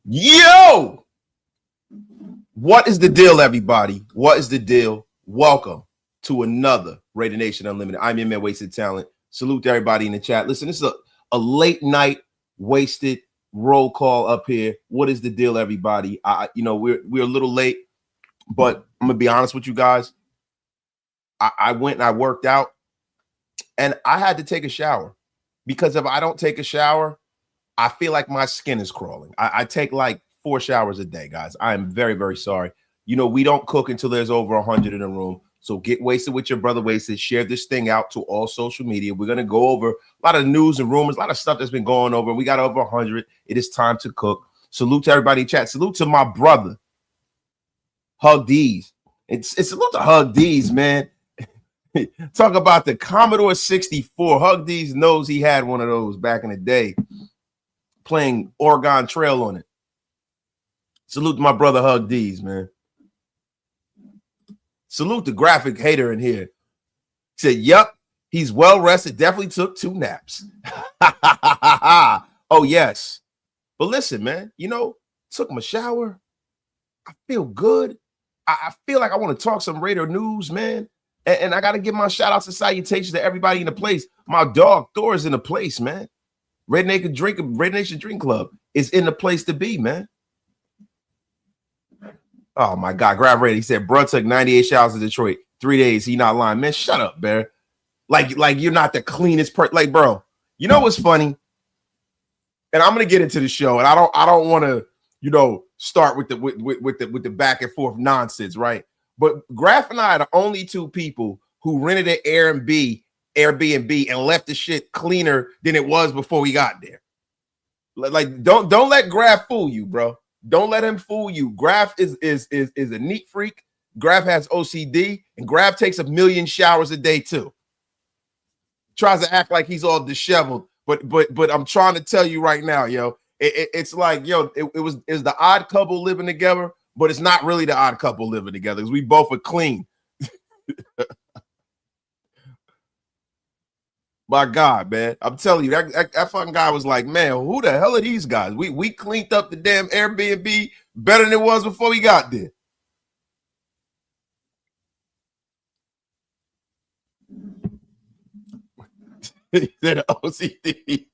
Yo! What is the deal, everybody? What is the deal? Welcome to another Raider Nation Unlimited. I'm your man, Wasted Talent. Salute to everybody in the chat. Listen, this is a late night wasted roll call up here. What is the deal, everybody? We're a little late, but I'm gonna be honest with you guys. I went and I worked out, and I had to take a shower because if I don't take a shower, I feel like my skin is crawling. I take like 4 showers a day, guys. I am very, very sorry. You know, we don't cook until there's over 100 in the room. So get wasted with your brother Wasted. Share this thing out to all social media. We're going to go over a lot of news and rumors, a lot of stuff that's been going over. We got over 100. It is time to cook. Salute to everybody in chat. Salute to my brother, Hug D's. It's salute to Hug D's, man. Talk about the Commodore 64. Hug D's knows he had one of those back in the day, playing Oregon Trail on it. Salute to my brother Hug D's, man. Salute the graphic hater in here. Said, yup, he's well rested. Definitely took 2 naps. Oh, yes. But listen, man, took my shower. I feel good. I feel like I want to talk some Raider news, man. And I got to give my shout outs and salutations to everybody in the place. My dog Thor is in the place, man. Red Nation Drink Club is in the place to be, man. Oh my God, Grab Ready. He said, bro took 98 showers in Detroit. 3 days. He not lying. Man, shut up, bear. Like you're not the cleanest person. Like, bro, you know what's funny? And I'm gonna get into the show, and I don't want to, start with the back and forth nonsense, right? But Graf and I are the only 2 people who rented an Airbnb and left the shit cleaner than it was before we got there. Like, don't let Graf fool you, bro. Don't let him fool you. Graf is a neat freak. Graf has OCD, and Graf takes 1 million showers a day too. Tries to act like he's all disheveled, but I'm trying to tell you right now, it's like, it was the odd couple living together, but it's not really the odd couple living together because we both are clean. My God, man. I'm telling you, that fucking guy was like, man, who the hell are these guys? We cleaned up the damn Airbnb better than it was before we got there. He said OCD.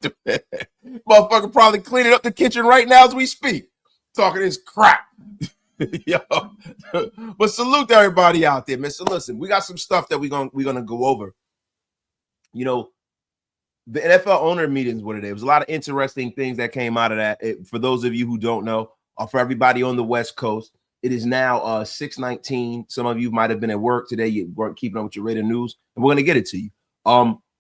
Motherfucker probably cleaning up the kitchen right now as we speak. Talking this crap. Yo. But salute to everybody out there, man. So listen, we got some stuff that we're gonna go over. The NFL owner meetings were today. There was a lot of interesting things that came out of that. For those of you who don't know, for everybody on the West Coast, it is now 6:19. Some of you might have been at work today. You weren't keeping up with your Raider news, and we're going to get it to you.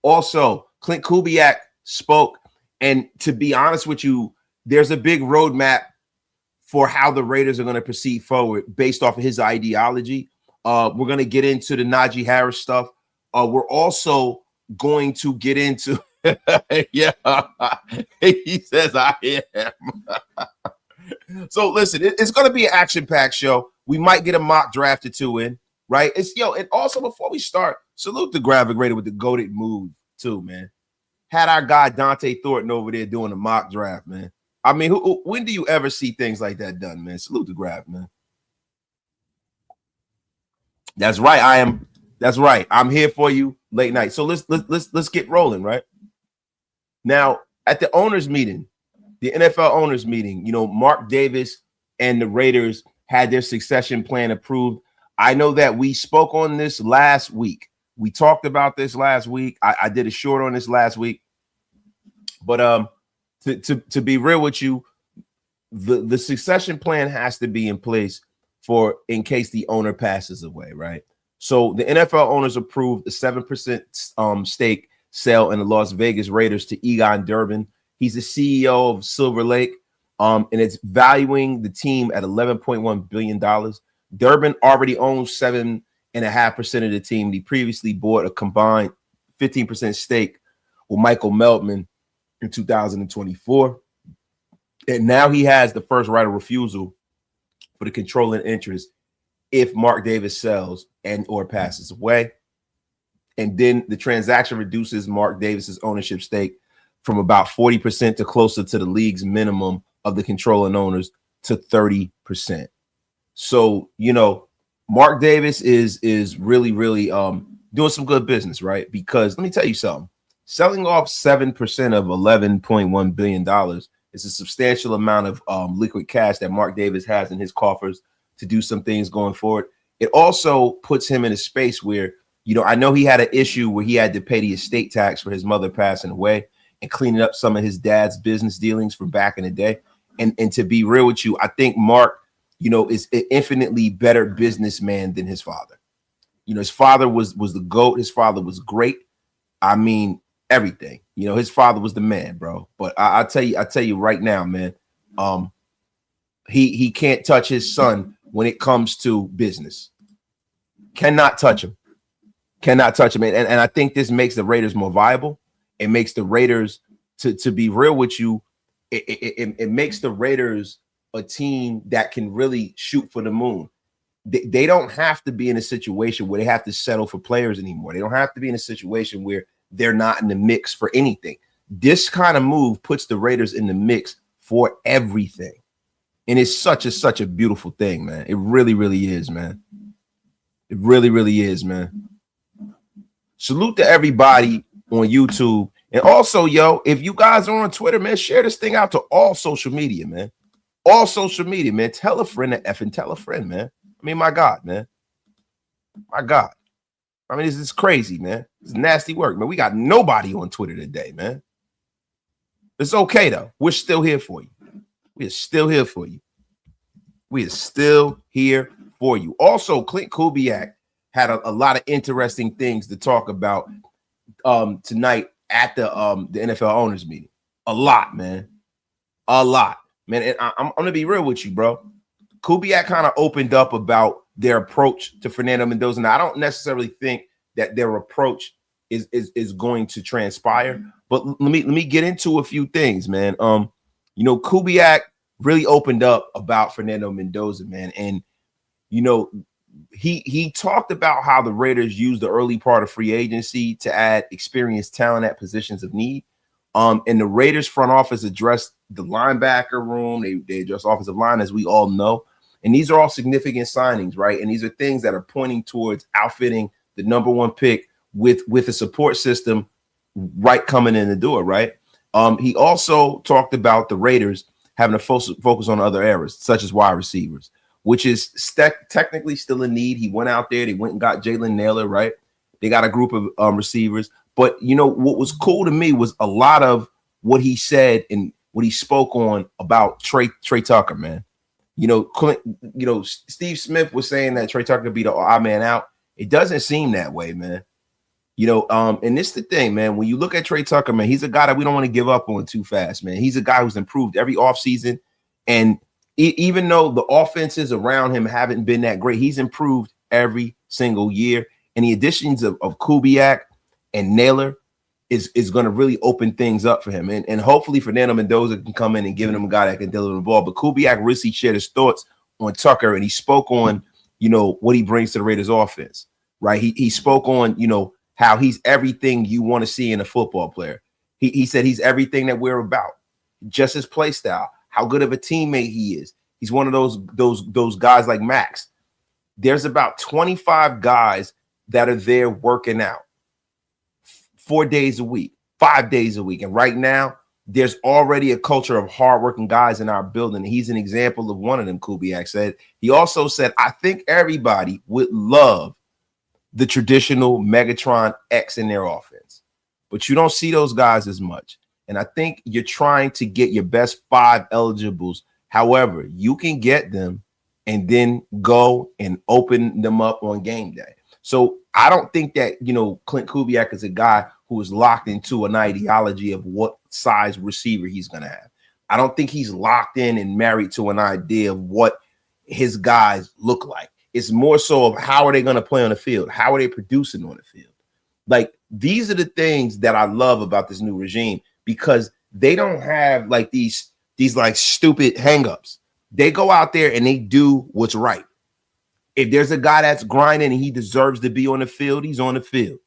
Also, Klint Kubiak spoke, and to be honest with you, there's a big roadmap for how the Raiders are going to proceed forward based off of his ideology. We're going to get into the Najee Harris stuff. We're also going to get into yeah, he says I am. So listen, it's going to be an action-packed show. We might get a mock draft or 2 in, right? And also before we start, salute the graphic Raider with the goated move too, man. Had our guy Dante Thornton over there doing a mock draft, man. I mean, when do you ever see things like that done, man? Salute the graphic, man. That's right. That's right. I'm here for you late night. So let's get rolling, right? Now, at the owners meeting, the NFL owners meeting, Mark Davis and the Raiders had their succession plan approved. I know that we spoke on this last week. We talked about this last week. I did a short on this last week. But to be real with you, the succession plan has to be in place for in case the owner passes away, right? So the NFL owners approved a 7% stake sale in the Las Vegas Raiders to Egon Durbin. He's the CEO of Silver Lake, and it's valuing the team at $11.1 billion. Durbin already owns 7.5% of the team. He previously bought a combined 15% stake with Michael Meltman in 2024. And now he has the first right of refusal for the controlling interest if Mark Davis sells and or passes away. And then the transaction reduces Mark Davis's ownership stake from about 40% to closer to the league's minimum of the controlling owners to 30%. So, you know, Mark Davis is really, really doing some good business, right? Because let me tell you something. Selling off 7% of $11.1 billion is a substantial amount of liquid cash that Mark Davis has in his coffers to do some things going forward. It also puts him in a space where, you know, I know he had an issue where he had to pay the estate tax for his mother passing away and cleaning up some of his dad's business dealings from back in the day. And to be real with you, I think Mark, you know, is an infinitely better businessman than his father. You know, his father was the GOAT. His father was great. I mean, everything. You know, his father was the man, bro. But I tell you right now, man, he can't touch his son when it comes to business. Cannot touch him. Cannot touch him. And I think this makes the Raiders more viable. It makes the Raiders, to be real with you, it makes the Raiders a team that can really shoot for the moon. They don't have to be in a situation where they have to settle for players anymore. They don't have to be in a situation where they're not in the mix for anything. This kind of move puts the Raiders in the mix for everything. And it's such a beautiful thing, man. It really, really is, man. It really, really is, man. Salute to everybody on YouTube. And also, yo, if you guys are on Twitter, man, share this thing out to all social media, man. All social media, man. Tell a friend to effing tell a friend, man. I mean, my God, man. My God. I mean, this is crazy, man. It's nasty work, man. We got nobody on Twitter today, man. It's okay, though. We're still here for you. We are still here for you. We are still here for you. Also, Klint Kubiak had a lot of interesting things to talk about tonight at the NFL owners meeting. A lot, man. A lot, man. And I'm going to be real with you, bro. Kubiak kind of opened up about their approach to Fernando Mendoza. Now, I don't necessarily think that their approach is going to transpire, but let me get into a few things, man. You know, Kubiak really opened up about Fernando Mendoza, man, and you know, he talked about how the Raiders used the early part of free agency to add experienced talent at positions of need. And the Raiders front office addressed the linebacker room. They addressed offensive line, as we all know. And these are all significant signings, right? And these are things that are pointing towards outfitting the number one pick with a support system right coming in the door, right? He also talked about the Raiders having to focus on other areas, such as wide receivers, which is technically still a need. He went out there. They went and got Jalen Naylor, right? They got a group of receivers. But, you know, what was cool to me was a lot of what he said and what he spoke on about Trey Tucker, man. You know, Steve Smith was saying that Trey Tucker could be the odd man out. It doesn't seem that way, man. You know, and this is the thing, man. When you look at Trey Tucker, man, he's a guy that we don't want to give up on too fast, man. He's a guy who's improved every offseason. And even though the offenses around him haven't been that great, he's improved every single year. And the additions of Kubiak and Naylor is going to really open things up for him. And hopefully Fernando Mendoza can come in and give him a guy that can deliver the ball. But Kubiak really shared his thoughts on Tucker, and he spoke on, you know, what he brings to the Raiders offense, right? He spoke on, you know, how he's everything you want to see in a football player. He said he's everything that we're about, just his play style, how good of a teammate he is. He's one of those guys like Maxx. There's about 25 guys that are there working out 4 days a week, 5 days a week. And right now, there's already a culture of hardworking guys in our building. He's an example of one of them, Kubiak said. He also said, I think everybody would love the traditional Megatron X in their offense, but you don't see those guys as much. And I think you're trying to get your best 5 eligibles. However, you can get them and then go and open them up on game day. So I don't think that, you know, Klint Kubiak is a guy who is locked into an ideology of what size receiver he's going to have. I don't think he's locked in and married to an idea of what his guys look like. It's more so of how are they going to play on the field? How are they producing on the field? Like, these are the things that I love about this new regime, because they don't have like these like stupid hangups. They go out there and they do what's right. If there's a guy that's grinding and he deserves to be on the field, he's on the field.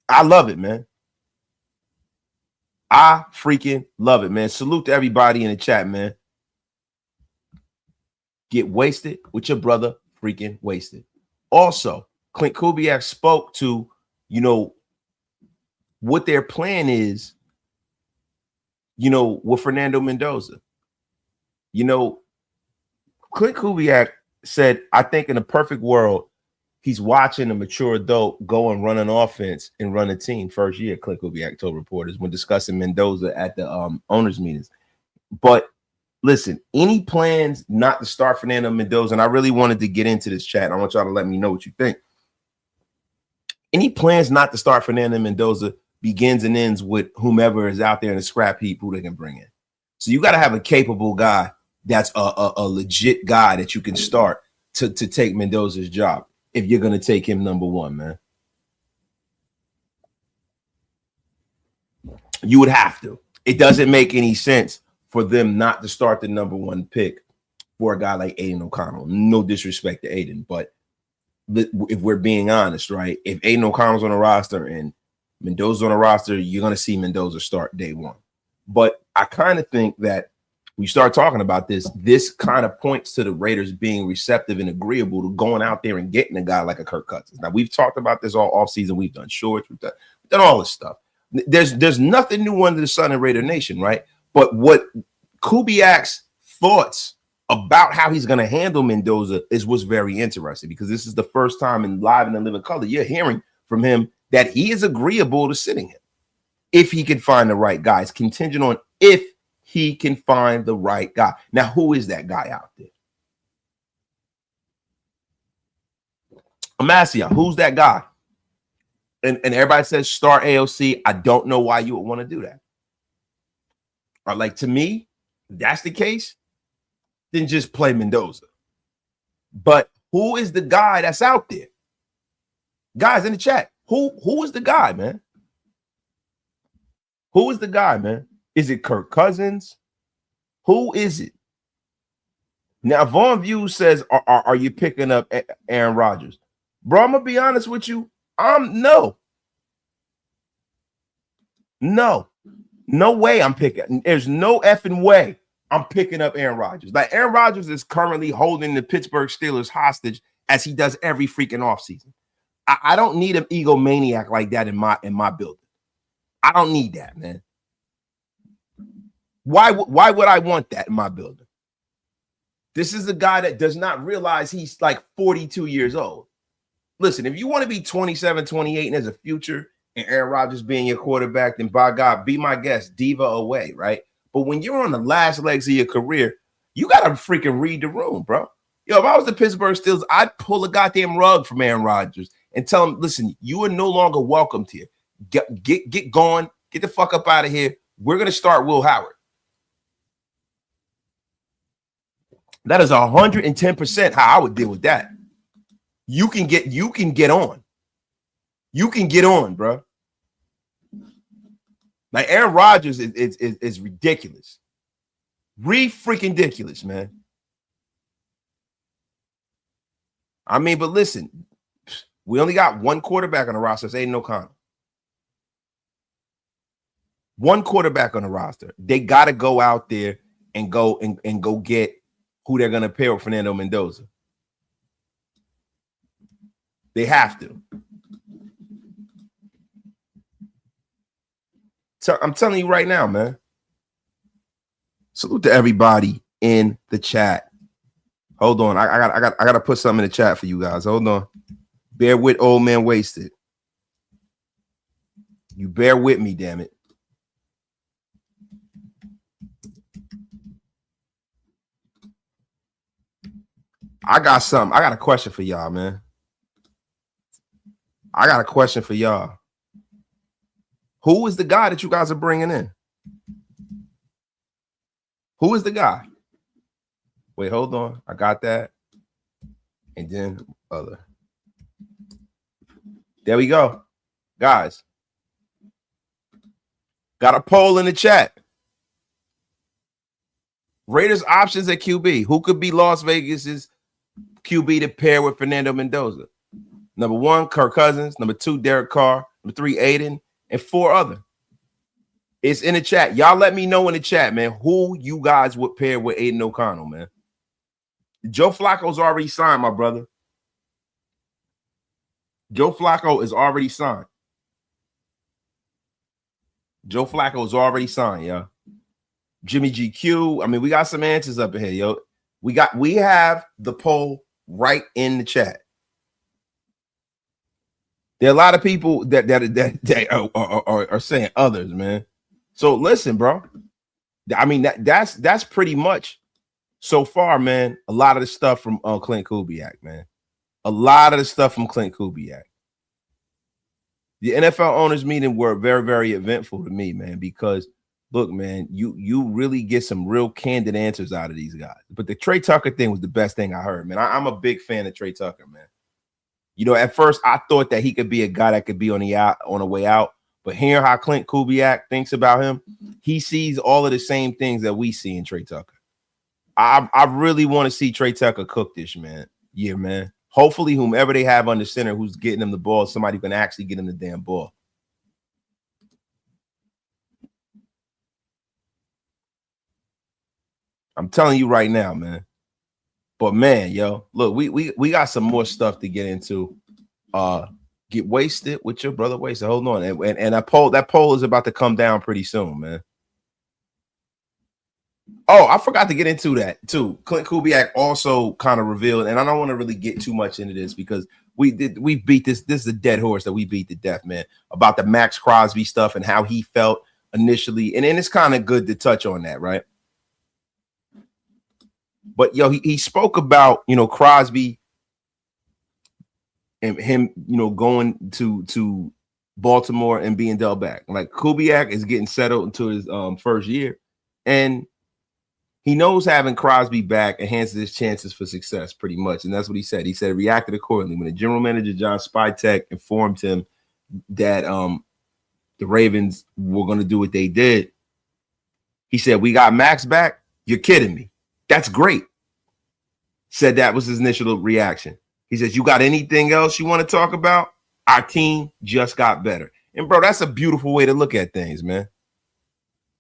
I love it, man. I freaking love it, man. Salute to everybody in the chat, man. Get wasted with your brother freaking wasted. Also, Klint Kubiak spoke to, you know, what their plan is, you know, with Fernando Mendoza. You know, Klint Kubiak said, I think in a perfect world, he's watching a mature adult go and run an offense and run a team first year, Klint Kubiak told reporters when discussing Mendoza at the owners' meetings. But listen, any plans not to start Fernando Mendoza, and I really wanted to get into this chat. I want y'all to let me know what you think. Any plans not to start Fernando Mendoza begins and ends with whomever is out there in the scrap heap who they can bring in. So you got to have a capable guy that's a legit guy that you can start to take Mendoza's job if you're going to take him number one, man. You would have to. It doesn't make any sense for them not to start the number one pick for a guy like Aiden O'Connell. No disrespect to Aiden, but if we're being honest, right? If Aiden O'Connell's on the roster and Mendoza's on the roster, you're going to see Mendoza start day one. But I kind of think that we start talking about this kind of points to the Raiders being receptive and agreeable to going out there and getting a guy like a Kirk Cousins. Now, we've talked about this all offseason. We've done shorts. We've done all this stuff. There's nothing new under the sun in Raider Nation, right? But what Kubiak's thoughts about how he's going to handle Mendoza is what's very interesting, because this is the first time in live and in living color you're hearing from him that he is agreeable to sitting him if he can find the right guy. It's contingent on if he can find the right guy. Now, who is that guy out there? Amasia, who's that guy? And everybody says start AOC. I don't know why you would want to do that. Or like, to me, if that's the case, then just play Mendoza. But who is the guy that's out there? Guys in the chat, who is the guy, man? Who is the guy, man? Is it Kirk Cousins? Who is it? Now, Vaughn View says, are you picking up Aaron Rodgers? Bro, I'm going to be honest with you. No. No way I'm picking. There's no effing way I'm picking up Aaron Rodgers. Like, Aaron Rodgers is currently holding the Pittsburgh Steelers hostage as he does every freaking offseason. I don't need an egomaniac like that in my building. I don't need that, man. Why would I want that in my building? This is a guy that does not realize he's like 42 years old. Listen, if you want to be 27, 28 and there's a future and Aaron Rodgers being your quarterback, then by God, be my guest, diva away, right? But when you're on the last legs of your career, you got to freaking read the room, bro. Yo, if I was the Pittsburgh Steelers, I'd pull a goddamn rug from Aaron Rodgers and tell him, listen, you are no longer welcomed here. Get going. Get the fuck up out of here. We're going to start Will Howard. That is 110% how I would deal with that. You can get on. You can get on, bro. Like, Aaron Rodgers is ridiculous. Freaking ridiculous, man. I mean, but listen, we only got one quarterback on the roster. It's Aiden O'Connell. One quarterback on the roster. They got to go out there and go get who they're going to pair with Fernando Mendoza. They have to. So I'm telling you right now, man. Salute to everybody in the chat. Hold on. I got to put something in the chat for you guys. Hold on. Bear with old man wasted. You bear with me, damn it. I got something. I got a question for y'all, man. I got a question for y'all. Who is the guy that you guys are bringing in? Who is the guy? Wait, hold on. I got that. And then other. There we go. Guys. Got a poll in the chat. Raiders options at QB. Who could be Las Vegas's QB to pair with Fernando Mendoza? Number 1, Kirk Cousins. Number 2, Derek Carr. Number 3, Aiden. And 4 other. It's in the chat. Y'all let me know in the chat, man, who you guys would pair with Aiden O'Connell, man. Joe Flacco's already signed, my brother. Joe Flacco is already signed. Joe Flacco is already signed, y'all. Jimmy GQ. I mean, we got some answers up in here, yo. We have the poll right in the chat. There are a lot of people that are saying others, man. So listen, bro. I mean, that's pretty much so far, man. A lot of the stuff from Klint Kubiak, man. A lot of the stuff from Klint Kubiak. The NFL owners meeting were very, very eventful to me, man, because look, man, you really get some real candid answers out of these guys. But the Trey Tucker thing was the best thing I heard, man. I'm a big fan of Trey Tucker, man. You know, at first I thought that he could be a guy that could be on the way out. But hearing how Klint Kubiak thinks about him, he sees all of the same things that we see in Trey Tucker. I really want to see Trey Tucker cook this, man. Yeah, man. Hopefully, whomever they have under center who's getting him the ball, somebody can actually get him the damn ball. I'm telling you right now, man. But man, yo, look, we got some more stuff to get into. Get wasted with your brother wasted. Hold on, and that poll is about to come down pretty soon, man. Oh, I forgot to get into that too. Klint Kubiak also kind of revealed, and I don't want to really get too much into this because we beat this. This is a dead horse that we beat to death, man. About the Maxx Crosby stuff and how he felt initially, and it's kind of good to touch on that, right? But yo, he spoke about, you know, Crosby and him, you know, going to Baltimore and being dealt back. Like Kubiak is getting settled into his first year, and he knows having Crosby back enhances his chances for success pretty much. And that's what he said. He said reacted accordingly. When the general manager, John Spytek, informed him that the Ravens were going to do what they did, he said, we got Max back? You're kidding me. That's great. Said that was his initial reaction. He says, you got anything else you want to talk about? Our team just got better. And, bro, that's a beautiful way to look at things, man.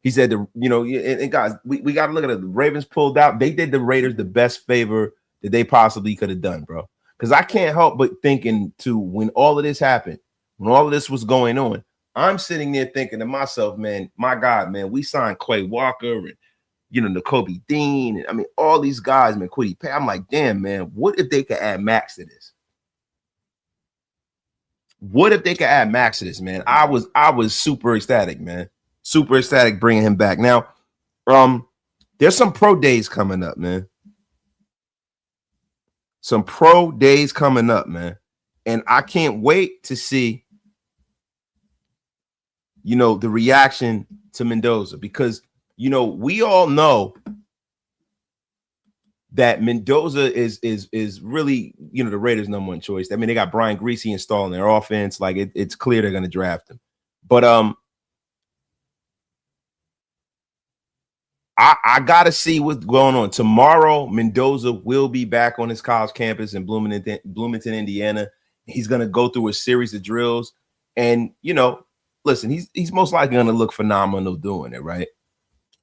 He said, you know, and guys, we got to look at it. The Ravens pulled out. They did the Raiders the best favor that they possibly could have done, bro. Because I can't help but thinking, too, when all of this happened, when all of this was going on, I'm sitting there thinking to myself, man, my God, man, we signed Quay Walker and, you know, Nakobe Dean. And, I mean, all these guys, man, Kwity Paye. I'm like, damn, man, what if they could add Max to this? What if they could add Max to this, man? I was super ecstatic, man. Super ecstatic bringing him back. Now, there's some pro days coming up, man. Some pro days coming up, man. And I can't wait to see, you know, the reaction to Mendoza because, you know, we all know that Mendoza is really, you know, the Raiders' #1 choice. I mean, they got Brian Griese installing their offense. Like, it's clear they're going to draft him. But I got to see what's going on. Tomorrow, Mendoza will be back on his college campus in Bloomington, Indiana. He's going to go through a series of drills. And, you know, listen, he's most likely going to look phenomenal doing it, right?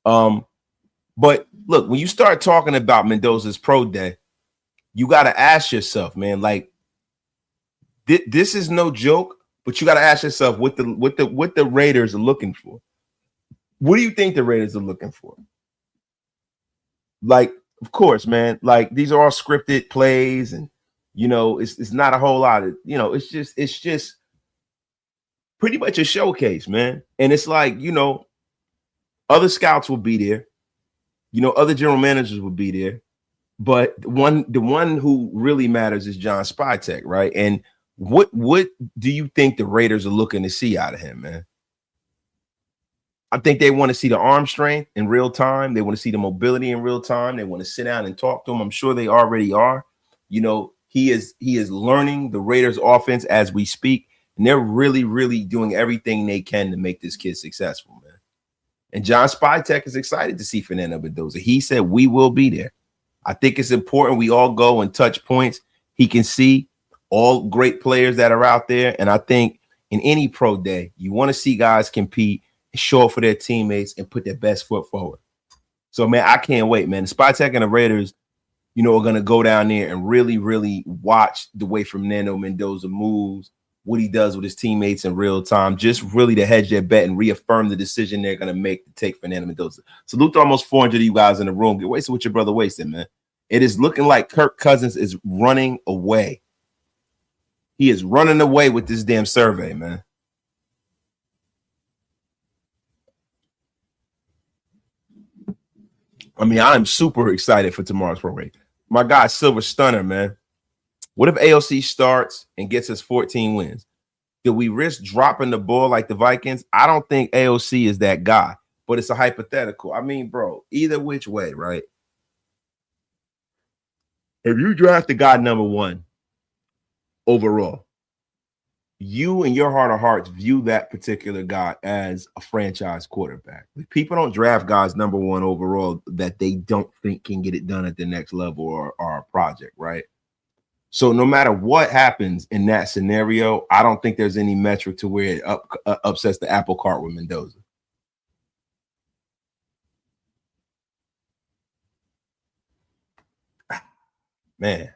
But look, when you start talking about Mendoza's pro day, you got to ask yourself, man, like, this is no joke, but you got to ask yourself what the Raiders are looking for. What do you think the Raiders are looking for? Like, of course, man, like these are all scripted plays and, you know, it's not a whole lot of, you know, it's just pretty much a showcase, man. And it's like, you know, other scouts will be there. You know, other general managers will be there. But the one who really matters is John Spytek, right? And what do you think the Raiders are looking to see out of him, man? I think they want to see the arm strength in real time. They want to see the mobility in real time. They want to sit down and talk to him. I'm sure they already are. You know, he is learning the Raiders offense as we speak. And they're really, really doing everything they can to make this kid successful, man. And John Spytek is excited to see Fernando Mendoza. He said, we will be there. I think it's important we all go and touch points. He can see all great players that are out there. And I think in any pro day, you want to see guys compete show up for their teammates, and put their best foot forward. So, man, I can't wait, man. The Spytek and the Raiders, are going to go down there and really, really watch the way Fernando Mendoza moves, what he does with his teammates in real time, just really to hedge their bet and reaffirm the decision they're going to make to take Fernando Mendoza. Salute to almost 400 of you guys in the room. Get wasted with your brother Wasted, man. It is looking like Kirk Cousins is running away. He is running away with this damn survey, man. I mean, I'm super excited for tomorrow's program. My guy, Silver Stunner, man. What if AOC starts and gets us 14 wins? Do we risk dropping the ball like the Vikings? I don't think AOC is that guy, but it's a hypothetical. I mean, bro, either which way, right? If you draft the guy number 1 overall, you in your heart of hearts view that particular guy as a franchise quarterback. People don't draft guys number 1 overall that they don't think can get it done at the next level or a project, right? So no matter what happens in that scenario, I don't think there's any metric to where it upsets the apple cart with Mendoza. Man.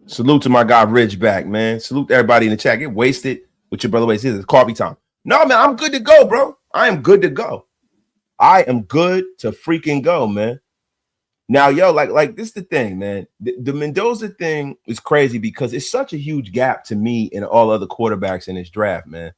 Salute to my guy Ridgeback, man. Salute to everybody in the chat. Get wasted with your brother Wasted. It's coffee time. No, man, I'm good to go, bro. I am good to go. I am good to freaking go, man. Now, yo, like this is the thing, man. The Mendoza thing is crazy because it's such a huge gap to me and all other quarterbacks in this draft, man.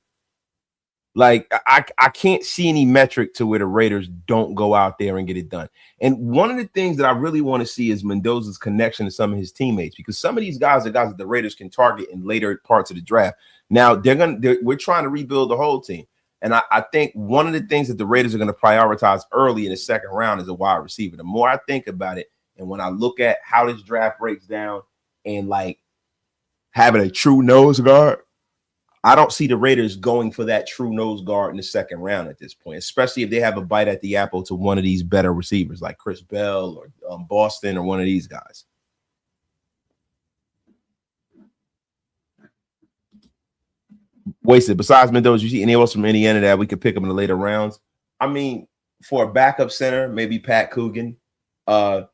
Like, I can't see any metric to where the Raiders don't go out there and get it done. And one of the things that I really want to see is Mendoza's connection to some of his teammates, because some of these guys are guys that the Raiders can target in later parts of the draft. Now, we're trying to rebuild the whole team. And I think one of the things that the Raiders are going to prioritize early in the second round is a wide receiver. The more I think about it, and when I look at how this draft breaks down and like having a true nose guard, I don't see the Raiders going for that true nose guard in the second round at this point, especially if they have a bite at the apple to one of these better receivers like Chris Bell or Boston or one of these guys. Wasted. Besides Mendoza, you see anyone else from Indiana that we could pick up in the later rounds? I mean, for a backup center, maybe Pat Coogan, one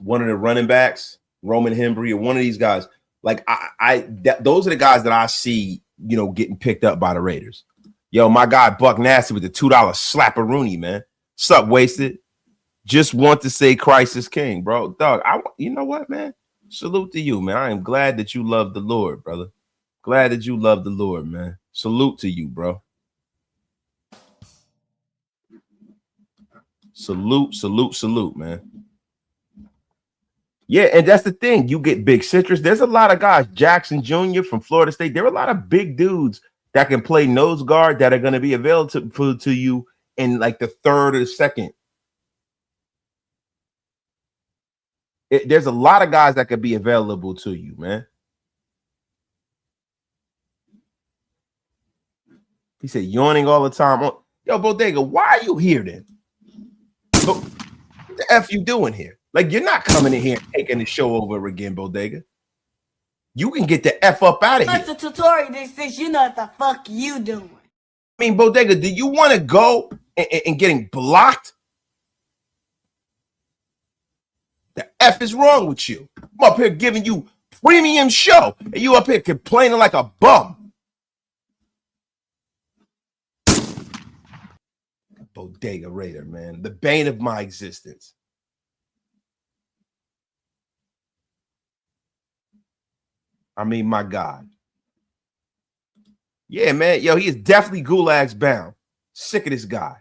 of the running backs, Roman Hembry, or one of these guys. Like those are the guys that I see, getting picked up by the Raiders. Yo, my guy Buck Nasty with the $2 slapperoonie, man. Sup, Wasted? Just want to say Christ is King, bro. Dog, you know what, man? Salute to you, man. I am glad that you love the Lord, brother. Glad that you love the Lord, man. Salute to you, bro. Salute, man. Yeah, and that's the thing. You get big citrus. There's a lot of guys, Jackson Jr. from Florida State. There are a lot of big dudes that can play nose guard that are going to be available to you in like the third or the second. There's a lot of guys that could be available to you, man. He said, yawning all the time. Yo, Bodega, why are you here then? What the F you doing here? Like, you're not coming in here and taking the show over again, Bodega. You can get the F up out of here. That's a tutorial that says you know what the fuck you doing. I mean, Bodega, do you want to go and getting blocked? The F is wrong with you. I'm up here giving you premium show, and you up here complaining like a bum. Bodega Raider, man. The bane of my existence. I mean, my God. Yeah, man. Yo, he is definitely gulags bound. Sick of this guy.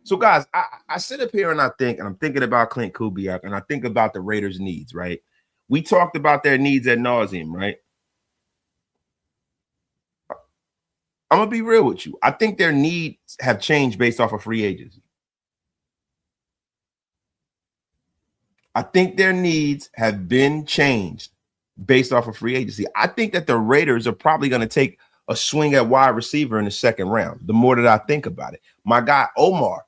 So, guys, I sit up here and I'm thinking about Klint Kubiak, and I think about the Raiders' needs, right? We talked about their needs ad nauseum, right? I'm going to be real with you. I think their needs have changed based off of free agency. I think their needs have been changed based off of free agency. I think that the Raiders are probably going to take a swing at wide receiver in the second round. The more that I think about it, my guy Omar,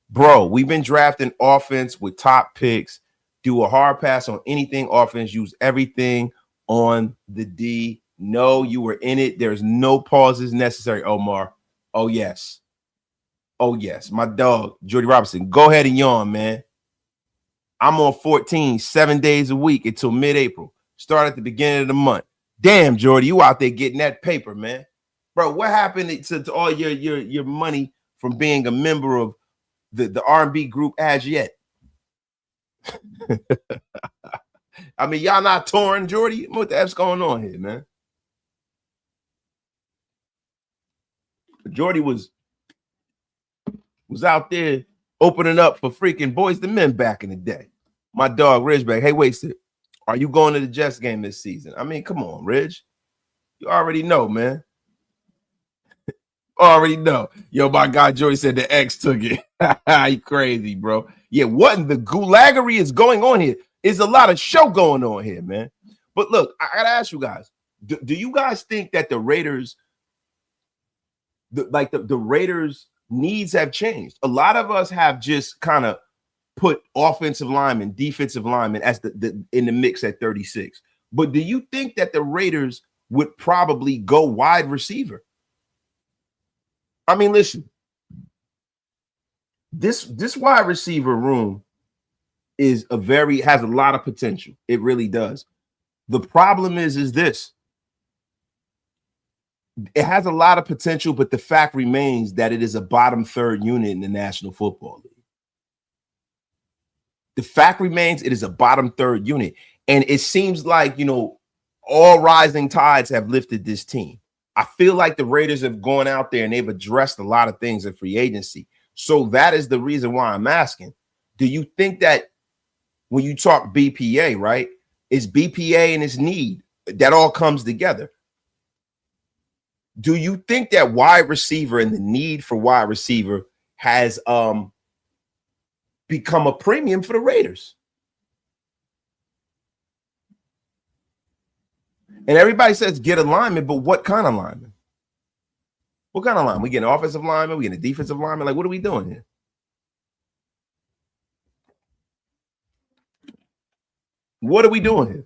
bro, we've been drafting offense with top picks. Do a hard pass on anything offense. Use everything on the D. No, you were in it. There's no pauses necessary, Omar. Oh, yes. Oh, yes, my dog, Jordy Robinson. Go ahead and yawn, man. I'm on 14, 7 days a week until mid-April. Start at the beginning of the month. Damn, Jordy, you out there getting that paper, man. Bro, what happened to all your money from being a member of the R&B group As Yet? I mean, y'all not touring, Jordy? What the F's going on here, man? Jordy was out there opening up for freaking Boys to Men back in the day. My dog, Ridgeback. Hey, Wasted, are you going to the Jets game this season? I mean, come on, Ridge. You already know, man. Already know. Yo, my guy Joey said the X took it. You crazy, bro. Yeah, what in the gulagery is going on here? There's a lot of show going on here, man. But look, I gotta ask you guys, do you guys think that the Raiders, the Raiders needs have changed? A lot of us have just kind of put offensive linemen, defensive linemen as the in the mix at 36. But do you think that the Raiders would probably go wide receiver? I mean, listen, this wide receiver room has a lot of potential. It really does. The problem is this. It has a lot of potential, but the fact remains that it is a bottom third unit in the National Football League. The fact remains it is a bottom third unit. And it seems like, all rising tides have lifted this team. I feel like the Raiders have gone out there and they've addressed a lot of things in free agency. So that is the reason why I'm asking. Do you think that when you talk BPA, right, it's BPA and its need that all comes together? Do you think that wide receiver and the need for wide receiver has become a premium for the Raiders? And everybody says get a lineman, but what kind of lineman? What kind of lineman? We get an offensive lineman, we get a defensive lineman. Like, what are we doing here? What are we doing here?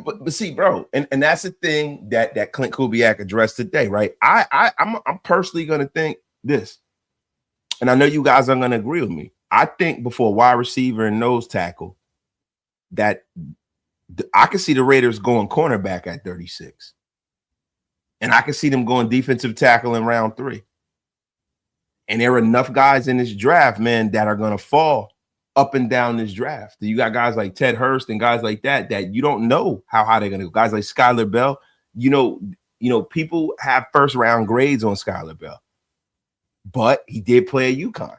But see, bro, and that's the thing that Klint Kubiak addressed today, right? I'm personally going to think this, and I know you guys are going to agree with me. I think before wide receiver and nose tackle, that I can see the Raiders going cornerback at 36. And I can see them going defensive tackle in round 3. And there are enough guys in this draft, man, that are going to fall up and down this draft. You got guys like Ted Hurst and guys like that you don't know how high they're going to go. Guys like Skylar Bell, people have first round grades on Skylar Bell, but he did play at UConn.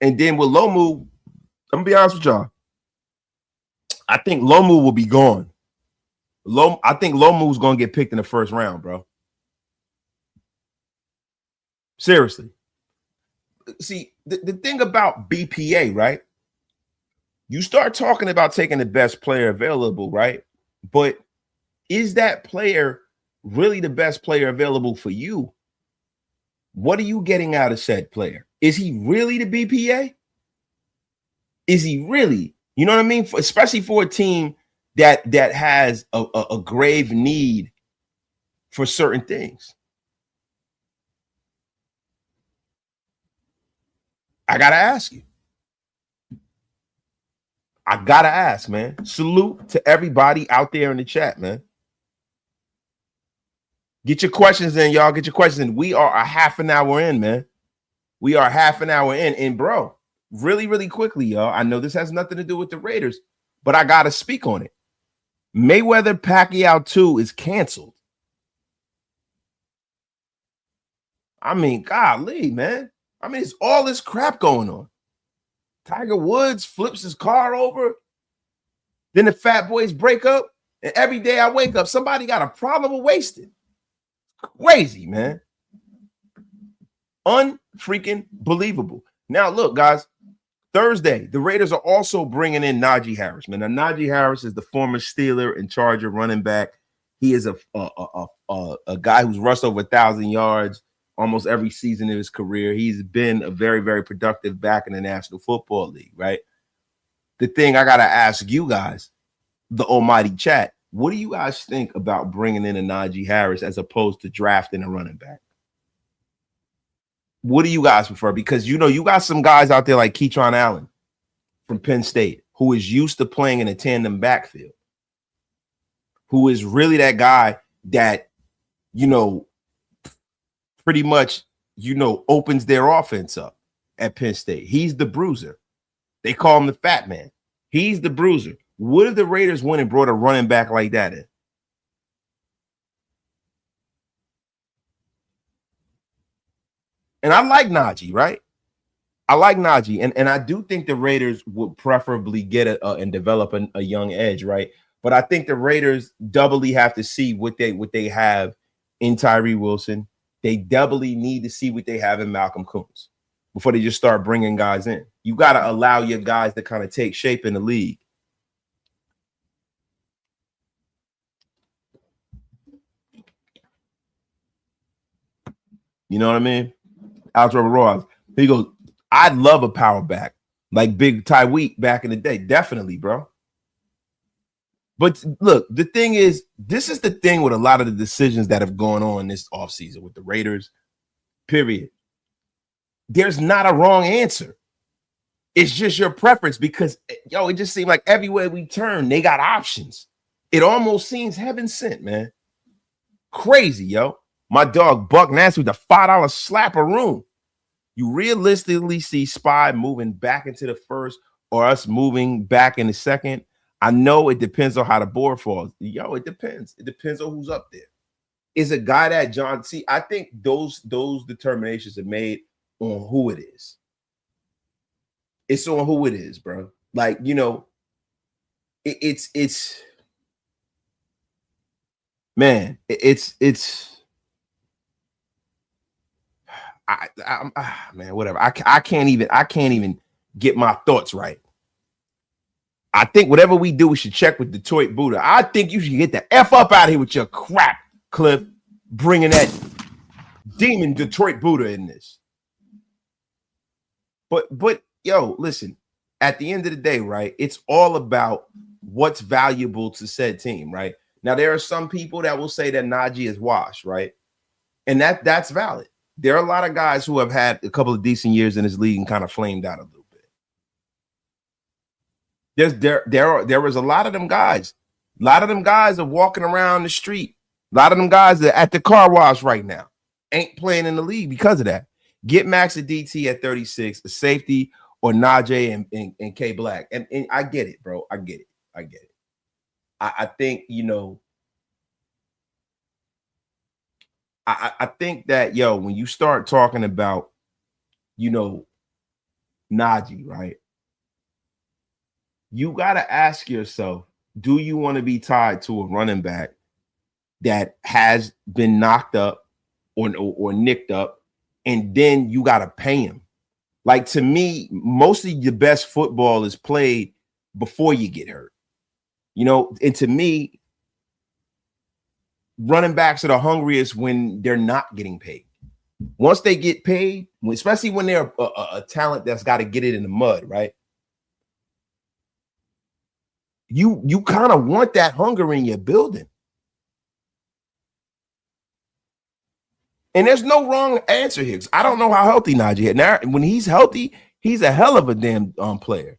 And then with Lomu, I'm gonna be honest with y'all. I think Lomu will be gone. I think Lomu's gonna get picked in the first round, bro. Seriously. See, the thing about BPA, right? You start talking about taking the best player available, right? But is that player really the best player available for you? What are you getting out of said player? Is he really the BPA? Is he really? You know what I mean? Especially for a team that has a grave need for certain things. I got to ask you. I got to ask, man. Salute to everybody out there in the chat, man. Get your questions in, y'all. Get your questions in. We are a half an hour in, man. We are half an hour in. And, bro, really, really quickly, y'all. I know this has nothing to do with the Raiders, but I got to speak on it. Mayweather Pacquiao 2 is canceled. I mean, golly, man. I mean, it's all this crap going on. Tiger Woods flips his car over. Then the Fat Boys break up. And every day I wake up, somebody got a problem with wasted. Crazy, man. Unfreaking believable. Now, look, guys, Thursday, the Raiders are also bringing in Najee Harris. Man, now, Najee Harris is the former Steeler and Charger running back. He is a guy who's rushed over 1,000 yards almost every season of his career. He's been a very, very productive back in the National Football League, right? The thing I got to ask you guys, the almighty chat, What do you guys think about bringing in a Najee Harris as opposed to drafting a running back? What do you guys prefer? Because you got some guys out there like Keytron Allen from Penn State who is used to playing in a tandem backfield, who is really that guy that, pretty much, opens their offense up at Penn State. He's the bruiser. They call him the fat man. He's the bruiser. What if the Raiders went and brought a running back like that in? And I like Najee, right? I like Najee. And I do think the Raiders would preferably get and develop a young edge, right? But I think the Raiders doubly have to see what they have in Tyree Wilson. They doubly need to see what they have in Malcolm Koonce before they just start bringing guys in. You got to allow your guys to kind of take shape in the league. You know what I mean? Alex Robert Ross. He goes, I'd love a power back like Big Tyreek back in the day. Definitely, bro. But look, the thing is, this is the thing with a lot of the decisions that have gone on this offseason with the Raiders, period. There's not a wrong answer. It's just your preference because, it just seemed like everywhere we turn, they got options. It almost seems heaven sent, man. Crazy, yo. My dog Buck Nasty with a $5 slap a room. You realistically see Spy moving back into the first or us moving back in the second. I know it depends on how the board falls. It depends. It depends on who's up there. Is a guy that John C. I think those determinations are made on who it is. It's on who it is, bro. Like, it's man, man, whatever. I can't even get my thoughts right. I think whatever we do, we should check with Detroit Buddha. I think you should get the F up out of here with your crap, Cliff, bringing that demon Detroit Buddha in this. But yo, listen, at the end of the day, right, it's all about what's valuable to said team, right? Now, there are some people that will say that Najee is washed, right? And that's valid. There are a lot of guys who have had a couple of decent years in this league and kind of flamed out a little bit. There was a lot of them guys. A lot of them guys are walking around the street. A lot of them guys are at the car wash right now. Ain't playing in the league because of that. Get Max a DT at 36, a safety, or Najee and K Black. And I get it, bro. I get it. I think, I think that, when you start talking about, Najee, right? You got to ask yourself, do you want to be tied to a running back that has been knocked up or nicked up, and then you got to pay him? Like, to me, most of the best football is played before you get hurt. And to me, running backs are the hungriest when they're not getting paid. Once they get paid, especially when they're a talent that's got to get it in the mud, right? You kind of want that hunger in your building. And there's no wrong answer here. I don't know how healthy Najee is. Now, when he's healthy, he's a hell of a damn player.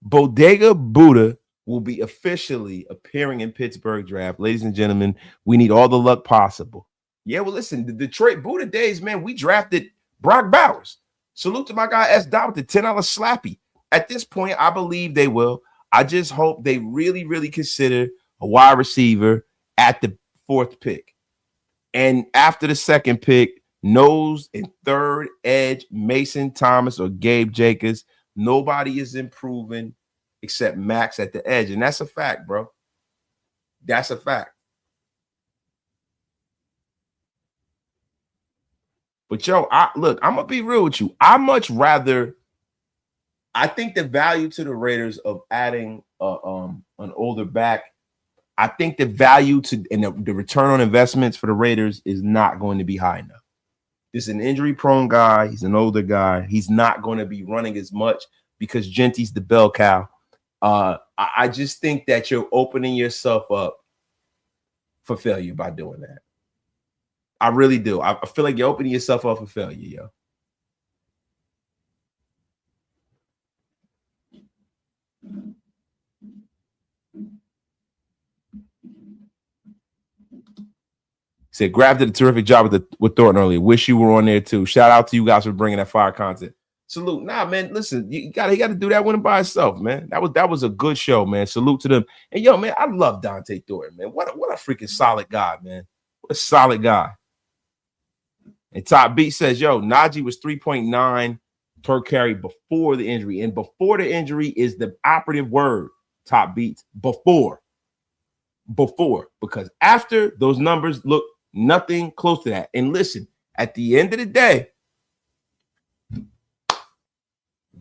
Bodega Buddha will be officially appearing in Pittsburgh draft. Ladies and gentlemen, we need all the luck possible. Yeah, well, listen, the Detroit Buddha days, man, we drafted Brock Bowers. Salute to my guy S. Dot with the $10 slappy. At this point, I believe they will. I just hope they really, really consider a wide receiver at the 4th pick. And after the 2nd pick, nose and 3rd edge, Mason Thomas or Gabe Jacobs. Nobody is improving except Max at the edge. And that's a fact, bro. That's a fact. But, I'm going to be real with you. I think the value to the Raiders of adding an older back, I think the value and the return on investments for the Raiders is not going to be high enough. This is an injury-prone guy. He's an older guy. He's not going to be running as much because Genty's the bell cow. I just think that you're opening yourself up for failure by doing that. I really do. I feel like you're opening yourself up for failure, yo. Said, Grab did a terrific job with Thornton earlier. Wish you were on there too. Shout out to you guys for bringing that fire content. Salute. Nah, man, listen, he got to do that one by himself, man. That was a good show, man. Salute to them. And yo, man, I love Dante Thornton, man. What a freaking solid guy, man. What a solid guy. And Top Beat says, yo, Najee was 3.9 per carry before the injury. And before the injury is the operative word, Top Beats. Before. Because after, those numbers look nothing close to that. And listen, at the end of the day,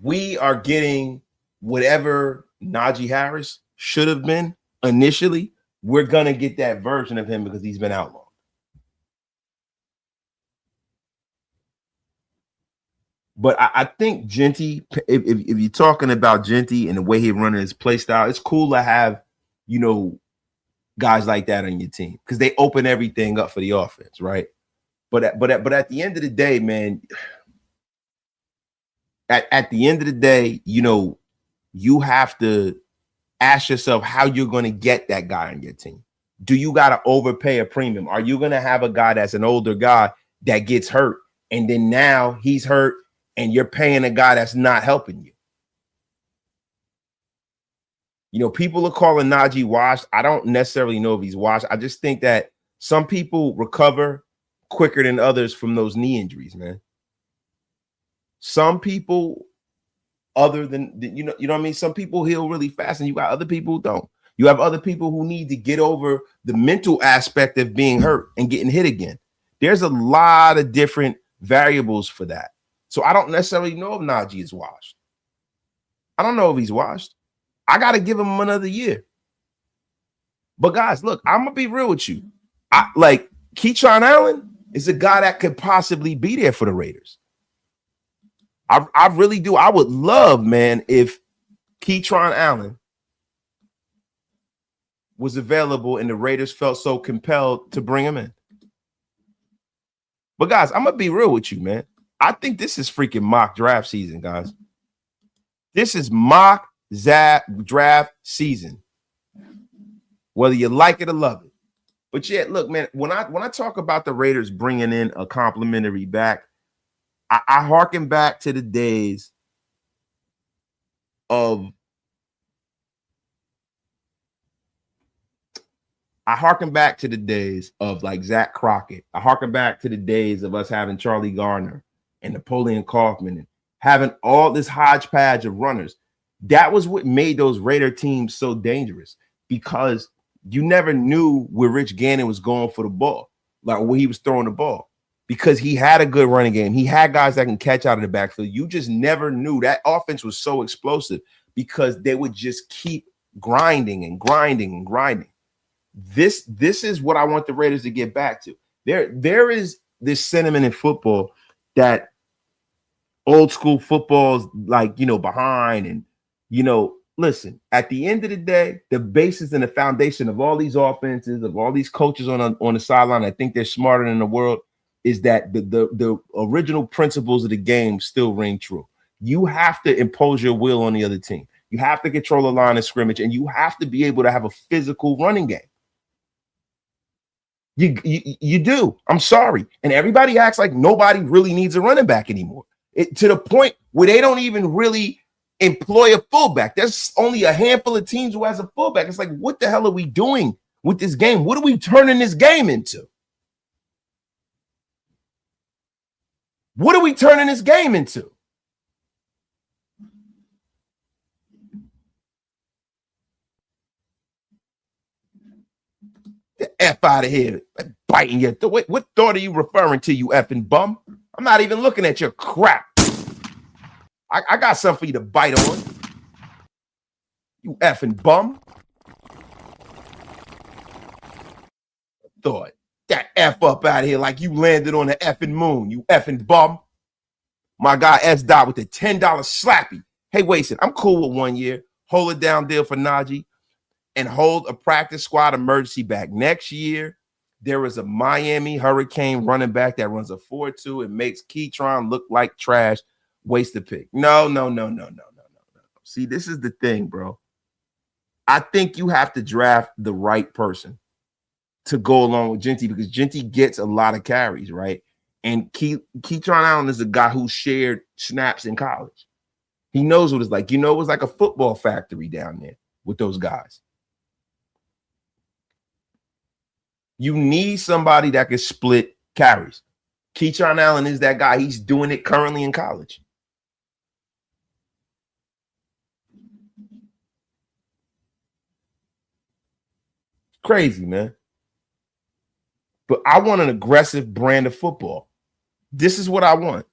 we are getting whatever Najee Harris should have been initially. We're going to get that version of him because he's been outlawed. But I think Genty, if you're talking about Genty and the way he running his play style, it's cool to have, you know, guys like that on your team because they open everything up for the offense, right? But at the end of the day, man, at the end of the day, you know, you have to ask yourself how you're going to get that guy on your team. Do you got to overpay a premium? Are you going to have a guy that's an older guy that gets hurt and then now he's hurt and you're paying a guy that's not helping you? You know, people are calling Najee washed. I don't necessarily know if he's washed. I just think that some people recover quicker than others from those knee injuries, man. Some people, other than, you know what I mean? Some people heal really fast and you got other people who don't. You have other people who need to get over the mental aspect of being hurt and getting hit again. There's a lot of different variables for that. So I don't necessarily know if Najee is washed. I don't know if he's washed. I got to give him another year. But guys, look, I'm going to be real with you. Like Keyshawn Allen is a guy that could possibly be there for the Raiders. I really do. I would love, man, if Keyshawn Allen was available and the Raiders felt so compelled to bring him in. But guys, I'm going to be real with you, man. I think this is freaking mock draft season, guys. This is mock draft season, whether you like it or love it. But yeah, look, man, when I talk about the Raiders bringing in a complimentary back, I harken back to the days of like Zach Crockett. I harken back to the days of us having Charlie Garner and Napoleon Kaufman and having all this hodgepodge of runners. That was what made those Raider teams so dangerous because you never knew where Rich Gannon was going for the ball, like where he was throwing the ball, because he had a good running game. He had guys that can catch out of the backfield. You just never knew. That offense was so explosive because they would just keep grinding and grinding and grinding. This is what I want the Raiders to get back to. There is this sentiment in football that old school football is like, you know, behind and, you know, listen, at the end of the day, the basis and the foundation of all these offenses, of all these coaches on the sideline, I think they're smarter than the world, is that the original principles of the game still ring true. You have to impose your will on the other team. You have to control the line of scrimmage, and you have to be able to have a physical running game. You do. I'm sorry. And everybody acts like nobody really needs a running back anymore. To the point where they don't even really employ a fullback. There's only a handful of teams who has a fullback. It's like, what the hell are we doing with this game? What are we turning this game into? What are we turning this game into? The F out of here. Biting your thought. What thought are you referring to, you effing bum? I'm not even looking at your crap. I got something for you to bite on. You effing bum. Thought. That F up out of here like you landed on the effing moon, you effing bum. My guy S. Dot with the $10 slappy. Hey, Wasted, I'm cool with 1 year. hold it down deal for Najee, and hold a practice squad emergency back. Next year, there is a Miami Hurricane running back that runs a 4.2 and makes Keytron look like trash. Waste the pick. No. See, this is the thing, bro. I think you have to draft the right person to go along with Genty because Genty gets a lot of carries, right? And Keytron Allen is a guy who shared snaps in college. He knows what it's like. You know, it was like a football factory down there with those guys. You need somebody that can split carries. Keytron Allen is that guy. He's doing it currently in college. Crazy, man. But I want an aggressive brand of football. This is what I want.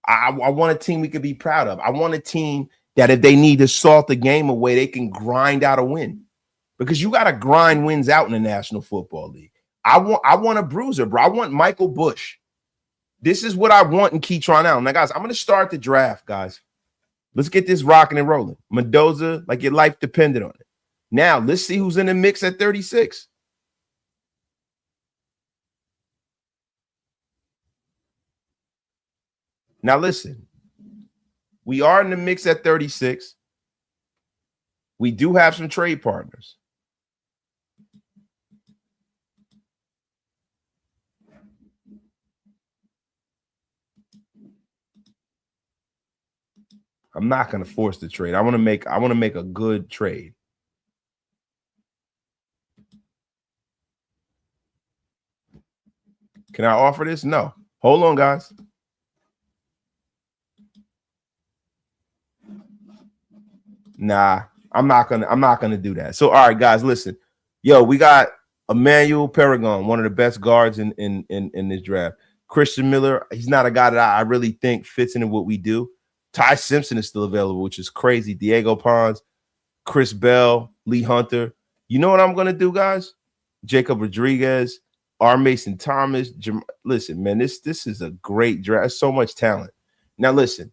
I want a team we could be proud of. I want a team that if they need to salt the game away, they can grind out a win. Because you got to grind wins out in the National Football League. I want a bruiser, bro. I want Michael Bush. This is what I want in Keytron Allen. Now, guys, I'm going to start the draft, guys. Let's get this rocking and rolling. Mendoza, like your life depended on it. Now, let's see who's in the mix at 36. Now, listen. We are in the mix at 36. We do have some trade partners. I'm not going to force the trade. I want to make a good trade. Can I offer this? No. Hold on, guys. Nah, I'm not gonna do that. So, all right, guys, listen. Yo, we got Emmanuel Paragon, one of the best guards in this draft. Christian Miller, he's not a guy that I really think fits into what we do. Ty Simpson is still available, which is crazy. Diego Pons, Chris Bell, Lee Hunter. You know what I'm gonna do, guys? Jacob Rodriguez, R. Mason Thomas. Listen, man, this is a great draft. So much talent. Now, listen.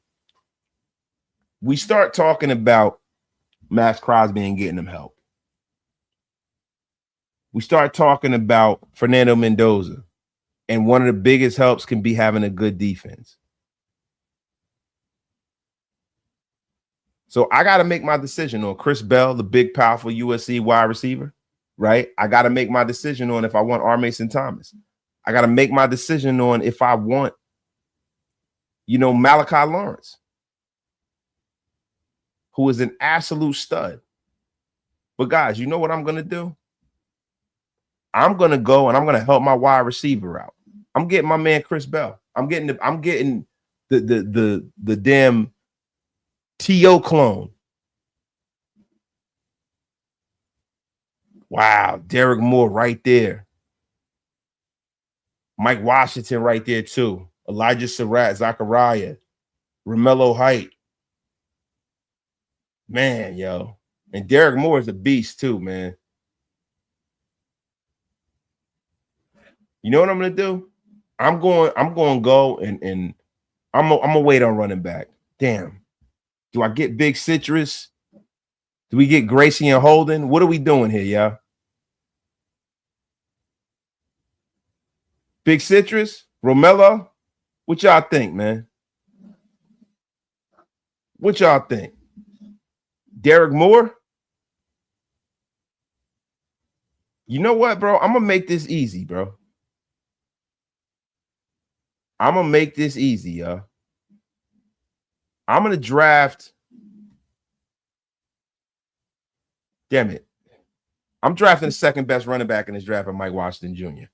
We start talking about Maxx Crosby and getting him help. We start talking about Fernando Mendoza, and one of the biggest helps can be having a good defense. So I got to make my decision on Chris Bell, the big, powerful USC wide receiver, right? I got to make my decision on if I want R. Mason Thomas. I got to make my decision on if I want, Malachi Lawrence, who is an absolute stud. But guys, you know what I'm going to do? I'm going to go and I'm going to help my wide receiver out. I'm getting my man Chris Bell. I'm getting the damn T.O. clone. Wow, Derek Moore right there. Mike Washington right there too. Elijah Surratt, Zachariah, Romello Height. Man, yo. And Derek Moore is a beast too, man. You know what I'm going to do? I'm going to go and I'm going to wait on running back. Damn. Do I get Big Citrus? Do we get Gracie and Holden? What are we doing here, y'all? Big Citrus? Romello? What y'all think, man? What y'all think? Derek Moore? You know what, bro? I'm going to make this easy, bro. I'm going to make this easy, y'all. I'm going to draft. Damn it. I'm drafting the second best running back in this draft of Mike Washington Jr.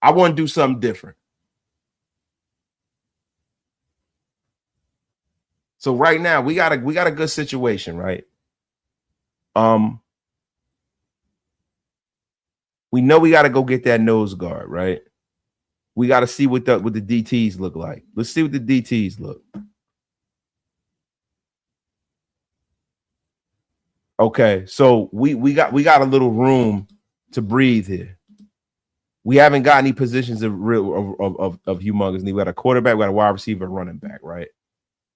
I want to do something different. So right now we got a good situation, right? We know we got to go get that nose guard, right? We got to see what the DTs look like. Let's see what the DTs look. Okay, so we got a little room to breathe here. We haven't got any positions of humongous need. We got a quarterback, we got a wide receiver, running back, right?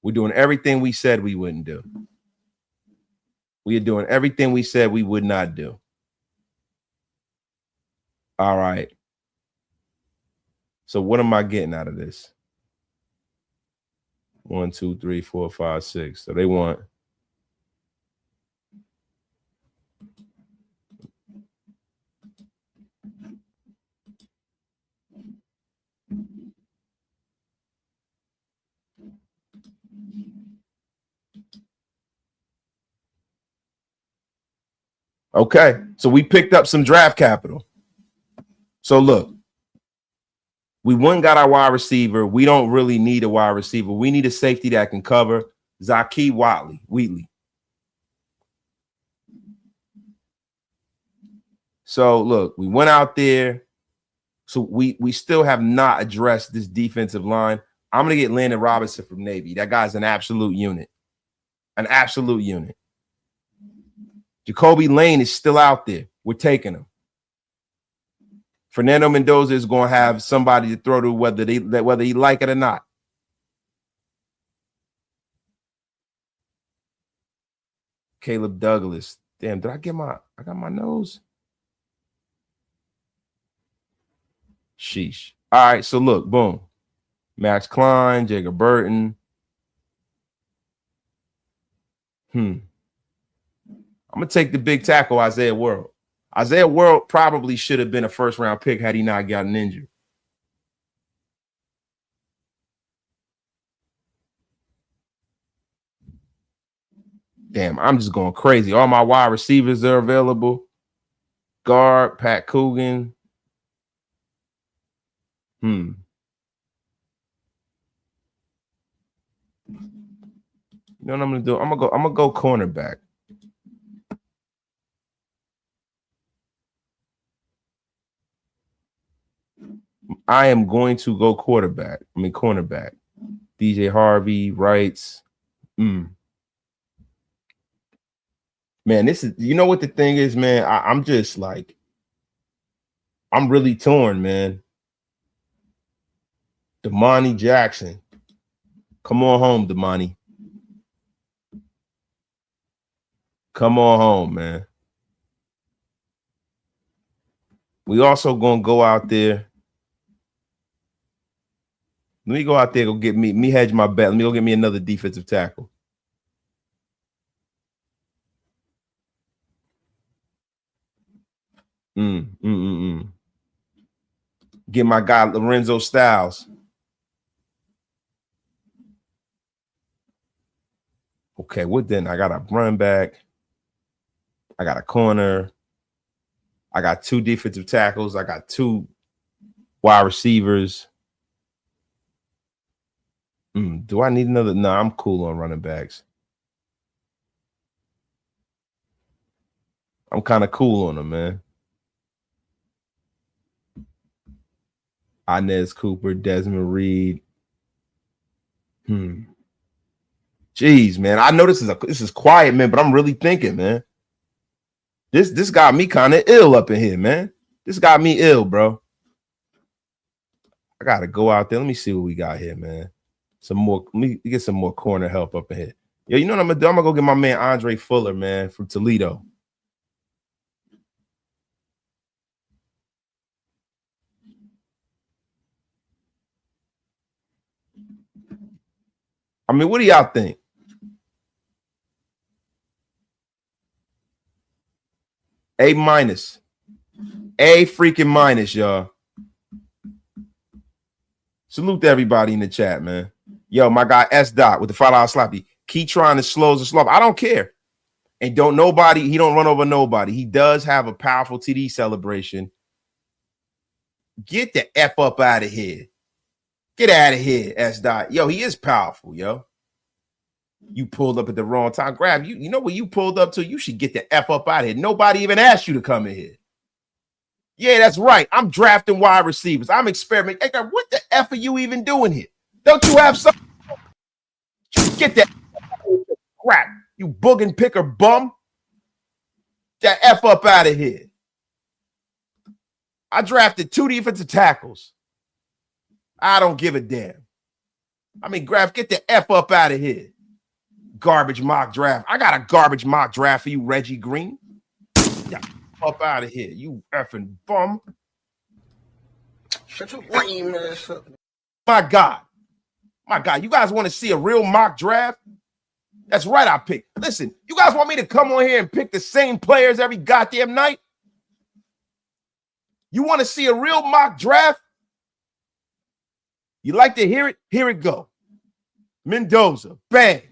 We're doing everything we said we wouldn't do. We are doing everything we said we would not do. All right. So what am I getting out of this? 1, 2, 3, 4, 5, 6. So they want. Okay, so we picked up some draft capital. So look, we got our wide receiver. We don't really need a wide receiver. We need a safety that can cover Zakee Wheatley. So look, we went out there. So we still have not addressed this defensive line. I'm going to get Landon Robinson from Navy. That guy's an absolute unit. An absolute unit. Jacoby Lane is still out there. We're taking him. Fernando Mendoza is going to have somebody to throw to whether he like it or not. Caleb Douglas. Damn, I got my nose? Sheesh. All right, so look, boom. Max Klein, Jacob Burton. I'm going to take the big tackle, Isaiah World. Isaiah World probably should have been a first-round pick had he not gotten injured. Damn, I'm just going crazy. All my wide receivers are available. Guard, Pat Coogan. You know what I'm going to do? I'm going to go cornerback. I am going to go cornerback. DJ Harvey, Wrights. Man, this is, you know what the thing is, man? I'm just like, I'm really torn, man. Damani Jackson. Come on home, Damani. Come on home, man. We also gonna go out there. Let me go out there, go get me hedge my bet. Let me go get me another defensive tackle. Get my guy Lorenzo Styles. Okay, what then? I got a run back. I got a corner. I got 2 defensive tackles. I got 2 wide receivers. Do I need another? No, I'm cool on running backs. I'm kind of cool on them, man. Inez Cooper, Desmond Reed. Jeez, man. I know this is quiet, man, but I'm really thinking, man. This got me kind of ill up in here, man. This got me ill, bro. I gotta go out there. Let me see what we got here, man. Some more. Let me get some more corner help up in here. Yo, you know what I'm gonna do? I'm gonna go get my man Andre Fuller, man, from Toledo. I mean, what do y'all think? A minus. A freaking minus, y'all. Salute to everybody in the chat, man. Yo, my guy S. Dot with the $5 sloppy. Keep trying to slow the slump. I don't care. And he don't run over nobody. He does have a powerful TD celebration. Get the F up out of here. Get out of here, S. Dot. Yo, he is powerful, yo. You pulled up at the wrong time. Grab you know what you pulled up to? You should get the F up out of here. Nobody even asked you to come in here. Yeah, that's right. I'm drafting wide receivers. I'm experimenting. Hey, what the F are you even doing here? Don't you have something? Get that crap, you boogin picker bum. That F up out of here. I drafted 2 defensive tackles. I don't give a damn. I mean, Graf, get the F up out of here. Garbage mock draft. I got a garbage mock draft for you, Reggie Green. Get up out of here, you effing bum. Shut your lame ass up. My God. My God, you guys want to see a real mock draft? That's right, I picked. Listen, you guys want me to come on here and pick the same players every goddamn night? You want to see a real mock draft? You like to hear it? Here it go. Mendoza, bang.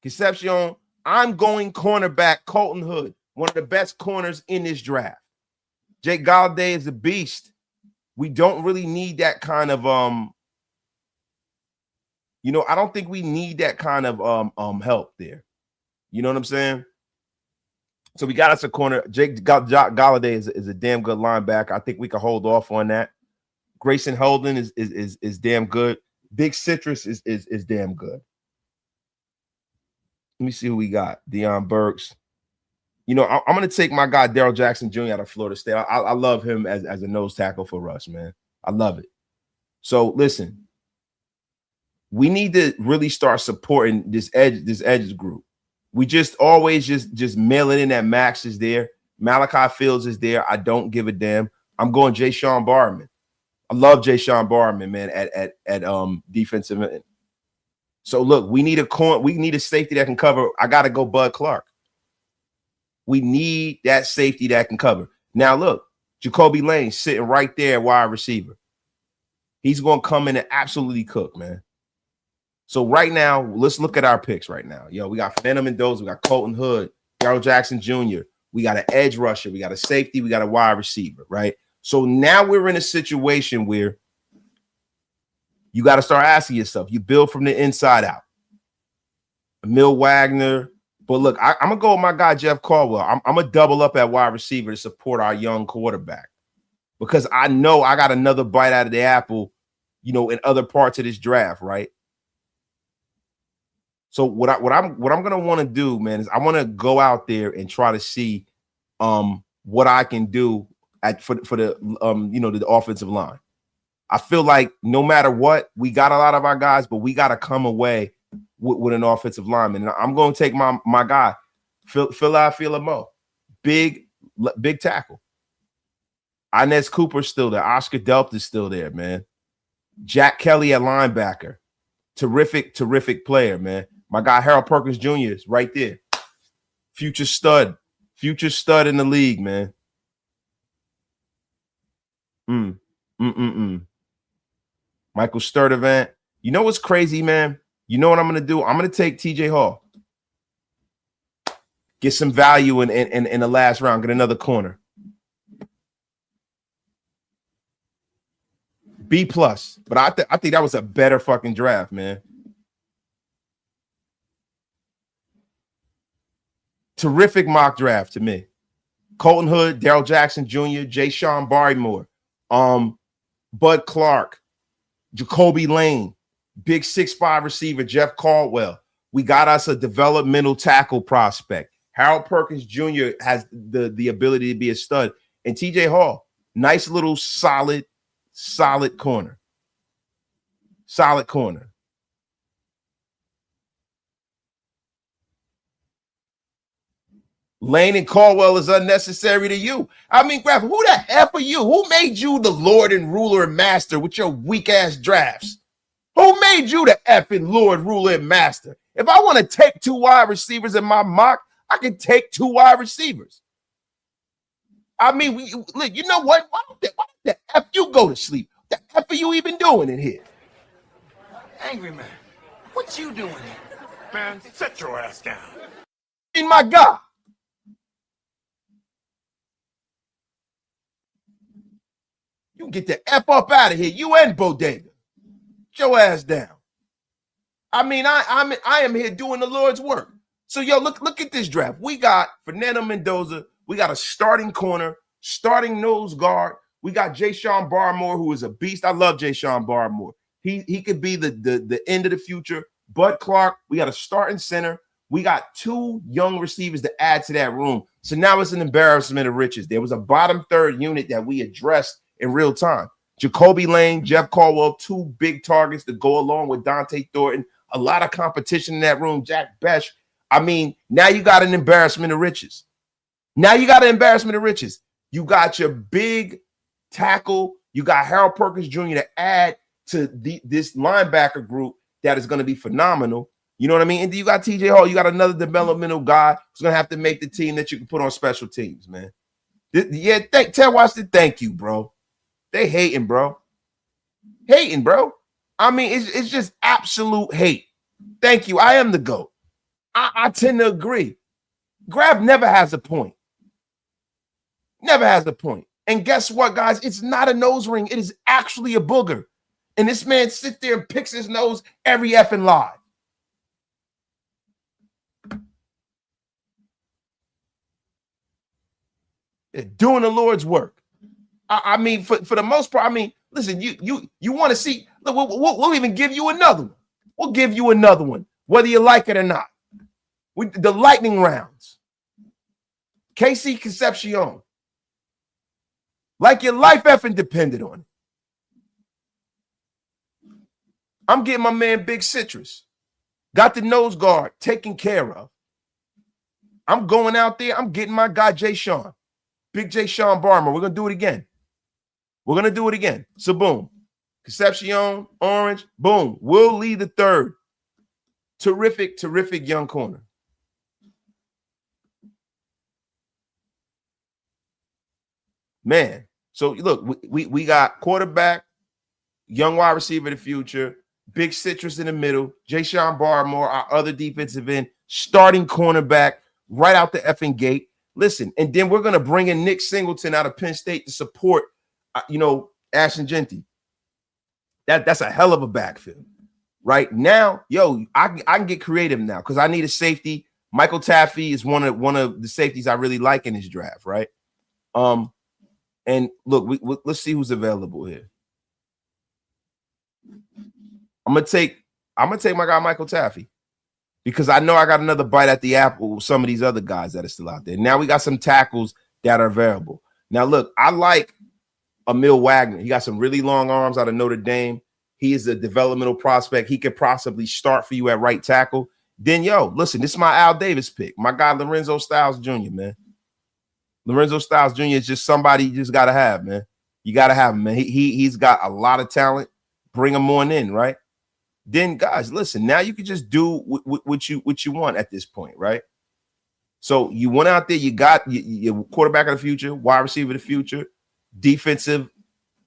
Concepcion, I'm going cornerback Colton Hood, one of the best corners in this draft. Jake Galladay is a beast. We don't really need that kind of I don't think we need that kind of help there. You know what I'm saying? So we got us a corner. Jake Galladay is a damn good linebacker. I think we can hold off on that. Grayson Holden is damn good. Big Citrus is damn good. Let me see who we got. Deion Burks. I'm going to take my guy Daryl Jackson Jr. out of Florida State. I love him as a nose tackle for us, man. I love it. So listen, we need to really start supporting this edges group. We just always just mail it in that Max is there. Malachi Fields is there. I don't give a damn. I'm going Jay Sean Barman. I love Jay Sean Barman, man, at defensive end. So look, we need a safety that can cover. I got to go Bud Clark. We need that safety that can cover. Now look, Jacoby Lane sitting right there, wide receiver. He's going to come in and absolutely cook, man. So right now, let's look at our picks right now. We got Fernando Mendoza, we got Colton Hood, Daryl Jackson Jr., we got an edge rusher, we got a safety, we got a wide receiver, right? So now we're in a situation where you got to start asking yourself, you build from the inside out. Emil Wagner. But look, I'm going to go with my guy, Jeff Caldwell. I'm going to double up at wide receiver to support our young quarterback because I know I got another bite out of the apple, in other parts of this draft, right? So what I'm going to want to do, man, is I want to go out there and try to see what I can do for the the offensive line. I feel like no matter what, we got a lot of our guys, but we got to come away with an offensive lineman. And I'm going to take my guy, Phil big tackle. Inez Cooper's still there. Oscar Delta's still there, man. Jack Kelly at linebacker. Terrific player, man. My guy Harold Perkins Jr. is right there. Future stud in the league, man. Michael Sturdivant. You know what's crazy, man? You know what I'm going to do? I'm going to take TJ Hall. Get some value in the last round. Get another corner. B+. But I think that was a better fucking draft, man. Terrific mock draft to me. Colton Hood, Daryl Jackson Jr., Jay Sean Barrymore, Bud Clark, Jacoby Lane, big 6'5" receiver, Jeff Caldwell. We got us a developmental tackle prospect. Harold Perkins Jr. has the ability to be a stud. And TJ Hall, nice little solid corner. Solid corner. Lane and Caldwell is unnecessary to you. I mean, Graf, who the F are you? Who made you the Lord and ruler and master with your weak-ass drafts? Who made you the effing Lord, ruler, and master? If I want to take 2 wide receivers in my mock, I can take 2 wide receivers. I mean, look, you know what? Why the F you go to sleep? What the F are you even doing in here? Angry man, what you doing here? Man, sit your ass down. In my God. You get the F up out of here. You and Bodega. Get your ass down. I mean, I am here doing the Lord's work. So, look at this draft. We got Fernando Mendoza. We got a starting corner, starting nose guard. We got Jay Sean Barmore, who is a beast. I love Jay Sean Barmore. He could be the end of the future. Bud Clark. We got a starting center. We got 2 young receivers to add to that room. So now it's an embarrassment of riches. There was a bottom third unit that we addressed in real time. Jacoby Lane, Jeff Caldwell, 2 big targets to go along with Dante Thornton. A lot of competition in that room. Jack Besh. I mean, now you got an embarrassment of riches. Now you got an embarrassment of riches. You got your big tackle. You got Harold Perkins Jr. to add to this linebacker group that is going to be phenomenal. You know what I mean? And then you got TJ Hall. You got another developmental guy who's going to have to make the team that you can put on special teams, man. Yeah, tell Washington, thank you, bro. They hating, bro. Hating, bro. I mean, it's just absolute hate. Thank you. I am the GOAT. I tend to agree. Grab never has a point. Never has a point. And guess what, guys? It's not a nose ring. It is actually a booger. And this man sits there and picks his nose every effing live. They're doing the Lord's work. I mean, for the most part, I mean, listen, you want to see, look, we'll even give you another one. We'll give you another one, whether you like it or not. The lightning rounds. KC Concepcion. Like your life effing depended on it. I'm getting my man Big Citrus. Got the nose guard taken care of. I'm going out there. I'm getting my guy Jay Sean. Big Jay Sean Barmer. We're going to do it again. We're going to do it again. So boom. Concepcion, Orange, boom. Will Lee the third. Terrific, terrific young corner. Man. So look, we got quarterback, young wide receiver of the future, Big Citrus in the middle, Jay Sean Barmore, our other defensive end, starting cornerback right out the effing gate. Listen, and then we're going to bring in Nick Singleton out of Penn State to support, Ashton Genty. That's a hell of a backfield. Right now, I can get creative now because I need a safety. Michael Taffy is one of the safeties I really like in this draft, right? And look, let's see who's available here. I'm gonna take my guy Michael Taffy because I know I got another bite at the apple with some of these other guys that are still out there. Now we got some tackles that are available. Now look, I like Emil Wagner. He got some really long arms out of Notre Dame. He is a developmental prospect. He could possibly start for you at right tackle. Then listen, this is my Al Davis pick. My guy Lorenzo Styles Jr., man. Lorenzo Styles Jr. is just somebody you just gotta have, man. You gotta have him, man. He's got a lot of talent. Bring him on in, right? Then, guys, listen. Now you can just do what you want at this point, right? So you went out there. You got your quarterback of the future, wide receiver of the future, defensive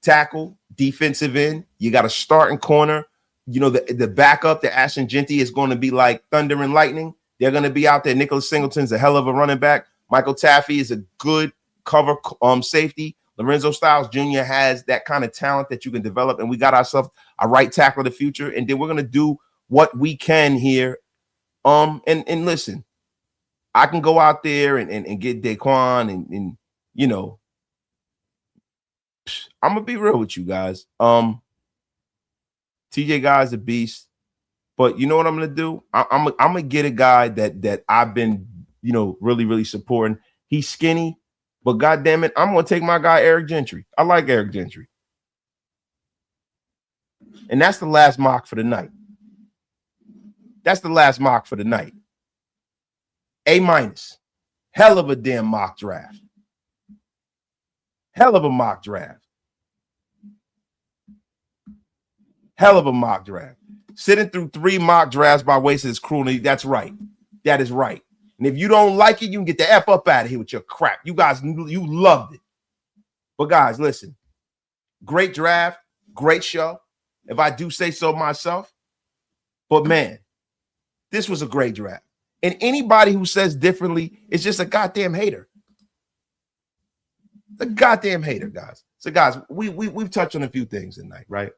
tackle, defensive end. You got a starting corner. The backup, the Ashton Genty is going to be like thunder and lightning. They're going to be out there. Nicholas Singleton's a hell of a running back. Michael Taffy is a good cover safety. Lorenzo Styles Jr. has that kind of talent that you can develop, and we got ourselves a right tackle of the future, and then we're going to do what we can here. And listen, I can go out there and get Daquan and I'm going to be real with you guys. TJ Guy's a beast, but you know what I'm going to do? I'm going to get a guy that I've been really, really supporting. He's skinny, but goddamn it, I'm going to take my guy Eric Gentry. I like Eric Gentry. And that's the last mock for the night. That's the last mock for the night. A-. Hell of a damn mock draft. Hell of a mock draft. Hell of a mock draft. Sitting through 3 mock drafts by wasting his cruelty. That's right. That is right. And if you don't like it, you can get the F up out of here with your crap. You guys, you loved it. But guys, listen. Great draft. Great show. If I do say so myself. But man, this was a great draft. And anybody who says differently is just a goddamn hater. The goddamn hater, guys. So, guys, we've touched on a few things tonight, right?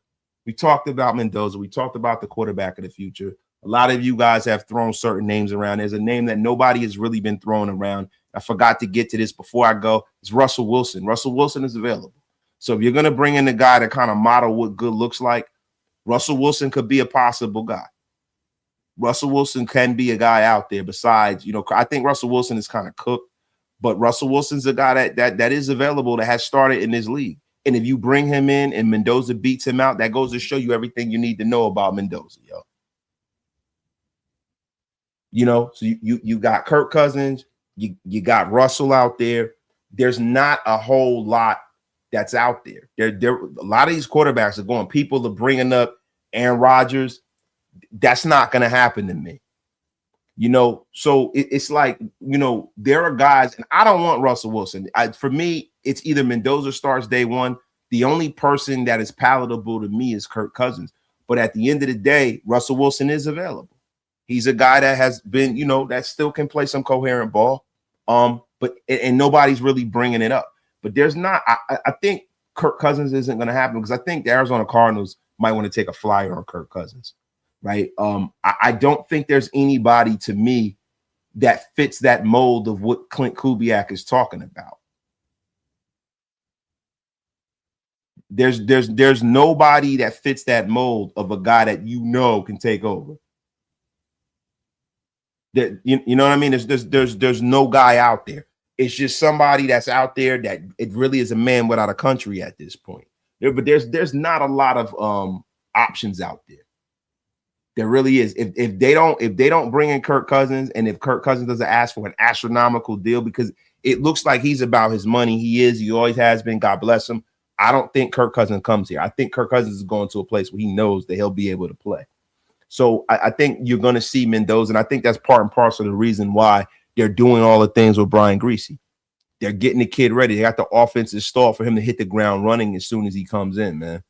We talked about Mendoza. We talked about the quarterback of the future. A lot of you guys have thrown certain names around. There's a name that nobody has really been throwing around. I forgot to get to this before I go. It's Russell Wilson. Russell Wilson is available. So if you're going to bring in the guy to kind of model what good looks like, Russell Wilson could be a possible guy. Russell Wilson can be a guy out there besides, I think Russell Wilson is kind of cooked, but Russell Wilson's a guy that is available, that has started in this league. And if you bring him in and Mendoza beats him out, that goes to show you everything you need to know about Mendoza, yo. You know, so you got Kirk Cousins, you got Russell out there. There's not a whole lot that's out there. There a lot of these quarterbacks are going. People are bringing up Aaron Rodgers. That's not going to happen to me. You know, so it's like, you know, there are guys, and I don't want Russell Wilson. For me, it's either Mendoza starts day one. The only person that is palatable to me is Kirk Cousins. But at the end of the day, Russell Wilson is available. He's a guy that has been, you know, that still can play some coherent ball. But nobody's really bringing it up. But there's not. I think Kirk Cousins isn't going to happen because I think the Arizona Cardinals might want to take a flyer on Kirk Cousins, right? I don't think there's anybody to me that fits that mold of what Klint Kubiak is talking about. There's nobody that fits that mold of a guy that you know can take over. That you know what I mean? There's no guy out there. It's just somebody that's out there that it really is a man without a country at this point. But there's not a lot of options out there. There really is. If they don't bring in Kirk Cousins, and if Kirk Cousins doesn't ask for an astronomical deal, because it looks like he's about his money. He always has been. God bless him. I don't think Kirk Cousins comes here. I think Kirk Cousins is going to a place where he knows that he'll be able to play. So I think you're going to see Mendoza, and I think that's part and parcel of the reason why they're doing all the things with Brian Griese. They're getting the kid ready. They got the offense installed for him to hit the ground running as soon as he comes in, man.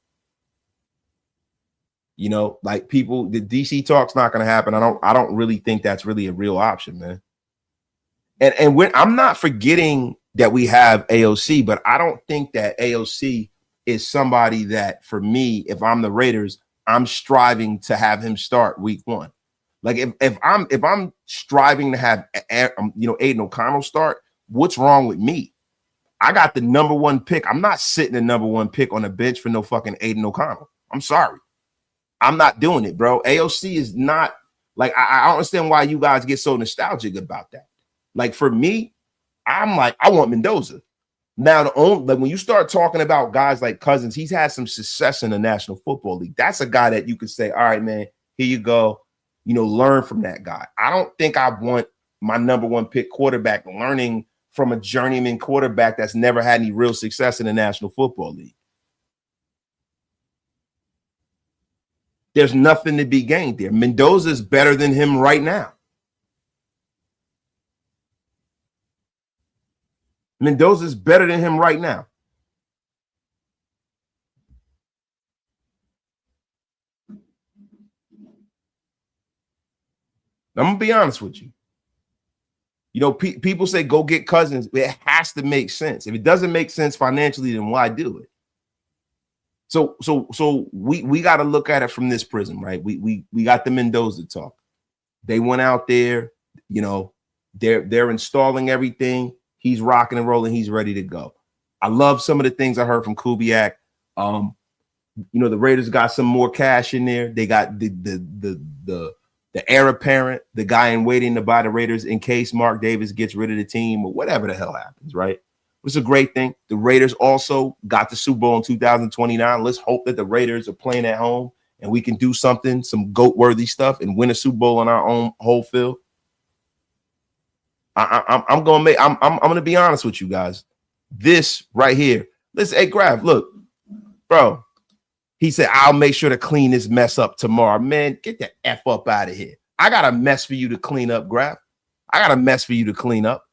You know, like people, the DC talk's not going to happen. I don't really think that's really a real option, man. And I'm not forgetting that we have AOC, but I don't think that AOC is somebody that, for me, if I'm the Raiders, I'm striving to have him start week one. Like if I'm striving to have Aiden O'Connell start, what's wrong with me? I got the number one pick. I'm not sitting the number one pick on the bench for no fucking Aiden O'Connell. I'm sorry. I'm not doing it, bro. AOC is not like I don't understand why you guys get so nostalgic about that. Like for me, I'm like, I want Mendoza. Now, like when you start talking about guys like Cousins, he's had some success in the National Football League. That's a guy that you could say, all right, man, here you go. You know, learn from that guy. I don't think I want my number one pick quarterback learning from a journeyman quarterback that's never had any real success in the National Football League. There's nothing to be gained there. Mendoza is better than him right now. Mendoza's better than him right now. I'm gonna be honest with you. You know, people say go get Cousins. It has to make sense. If it doesn't make sense financially, then why do it? So we got to look at it from this prism, right? We got the Mendoza talk. They went out there, you know, they're installing everything. He's rocking and rolling. He's ready to go. I love some of the things I heard from Kubiak. You know, the Raiders got some more cash in there. They got the heir apparent, the guy in waiting to buy the Raiders in case Mark Davis gets rid of the team or whatever the hell happens, right? It's a great thing. The Raiders also got the Super Bowl in 2029. Let's hope that the Raiders are playing at home and we can do something, some GOAT-worthy stuff, and win a Super Bowl on our own whole field. I'm gonna be honest with you guys. This right here. Listen, hey, Graf, look, bro. He said, I'll make sure to clean this mess up tomorrow. Man, get the F up out of here. I got a mess for you to clean up, Graf. I got a mess for you to clean up.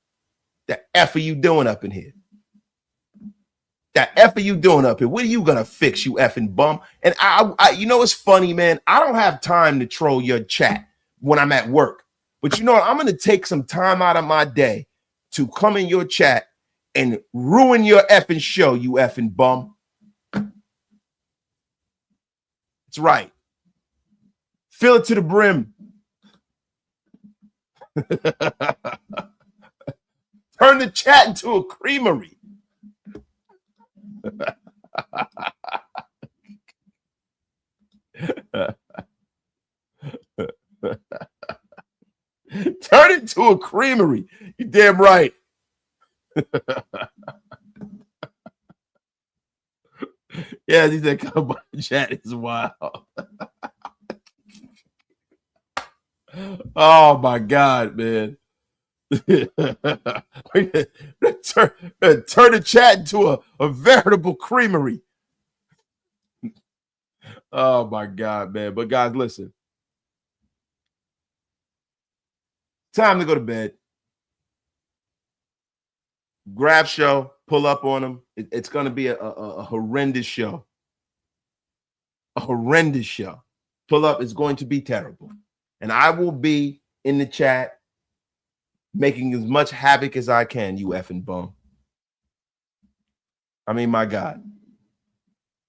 The F are you doing up in here? The F are you doing up here? What are you gonna fix, you effing bum? And I you know what's funny, man? I don't have time to troll your chat when I'm at work. But you know what? I'm going to take some time out of my day to come in your chat and ruin your effing show, you effing bum. That's right. Fill it to the brim. Turn the chat into a creamery. Turn it to a creamery. You damn right. Yeah, he said, come on, chat is wild. Oh my God, man. turn the chat into a veritable creamery. Oh my God, man. But guys, listen. Time to go to bed. Grab show, pull up on them. It's going to be a horrendous show. A horrendous show. Pull up is going to be terrible. And I will be in the chat making as much havoc as I can, you effing bum. I mean, my God.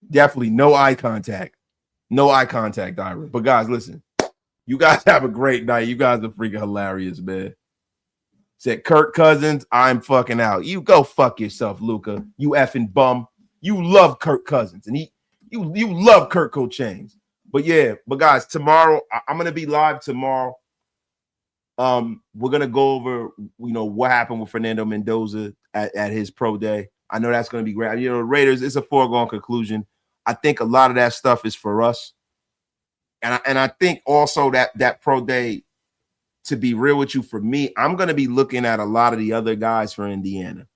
Definitely no eye contact. No eye contact, Ira. But guys, listen. You guys have a great night. You guys are freaking hilarious, man. Said Kirk Cousins, I'm fucking out. You go fuck yourself, Luca. You effing bum. You love Kirk Cousins, and you love Kirk Cochains. But yeah, but guys, tomorrow I'm gonna be live tomorrow. We're gonna go over, what happened with Fernando Mendoza at his pro day. I know that's gonna be great. The Raiders, it's a foregone conclusion. I think a lot of that stuff is for us, and I think also that pro day. To be real with you, for me, I'm gonna be looking at a lot of the other guys for Indiana.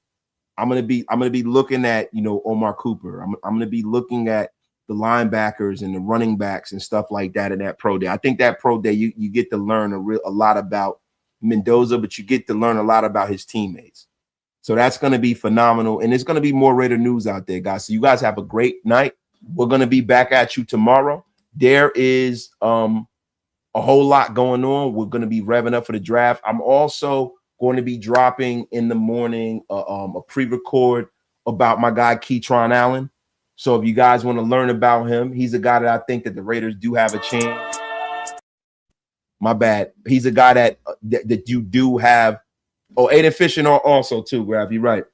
I'm gonna be looking at Omar Cooper. I'm gonna be looking at the linebackers and the running backs and stuff like that in that pro day. I think that pro day you get to learn a lot about Mendoza, but you get to learn a lot about his teammates. So that's gonna be phenomenal, and there's gonna be more Raider news out there, guys. So you guys have a great night. We're gonna be back at you tomorrow. There is a whole lot going on. We're going to be revving up for the draft. I'm also going to be dropping in the morning a pre-record about my guy Keytron Allen. So if you guys want to learn about him, he's a guy that I think that the Raiders do have a chance. My bad. He's a guy that you do have. Oh, Aiden Fishing also too, Grab. You're right.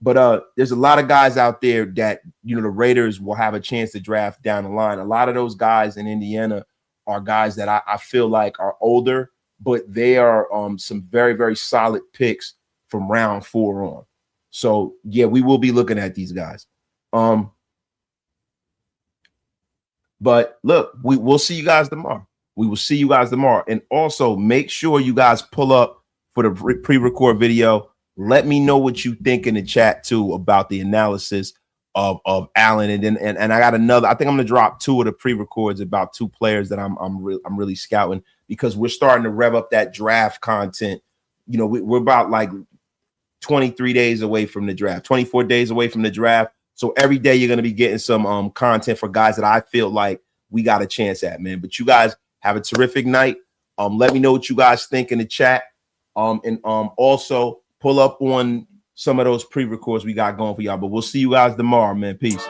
But there's a lot of guys out there that the Raiders will have a chance to draft down the line. A lot of those guys in Indiana are guys that I feel like are older, but they are some very, very solid picks from round 4 on. So yeah, we will be looking at these guys. But look, we'll see you guys tomorrow. We will see you guys tomorrow. And also make sure you guys pull up for the pre-record video. Let me know what you think in the chat too about the analysis of Allen, and I got another. I think I'm gonna drop 2 of the pre-records about 2 players that I'm really scouting, because we're starting to rev up that draft content. We're about like 23 days away from the draft, 24 days away from the draft. So every day you're gonna be getting some content for guys that I feel like we got a chance at, man. But you guys have a terrific night. Let me know what you guys think in the chat. And also pull up on some of those pre-records we got going for y'all. But we'll see you guys tomorrow, man. Peace.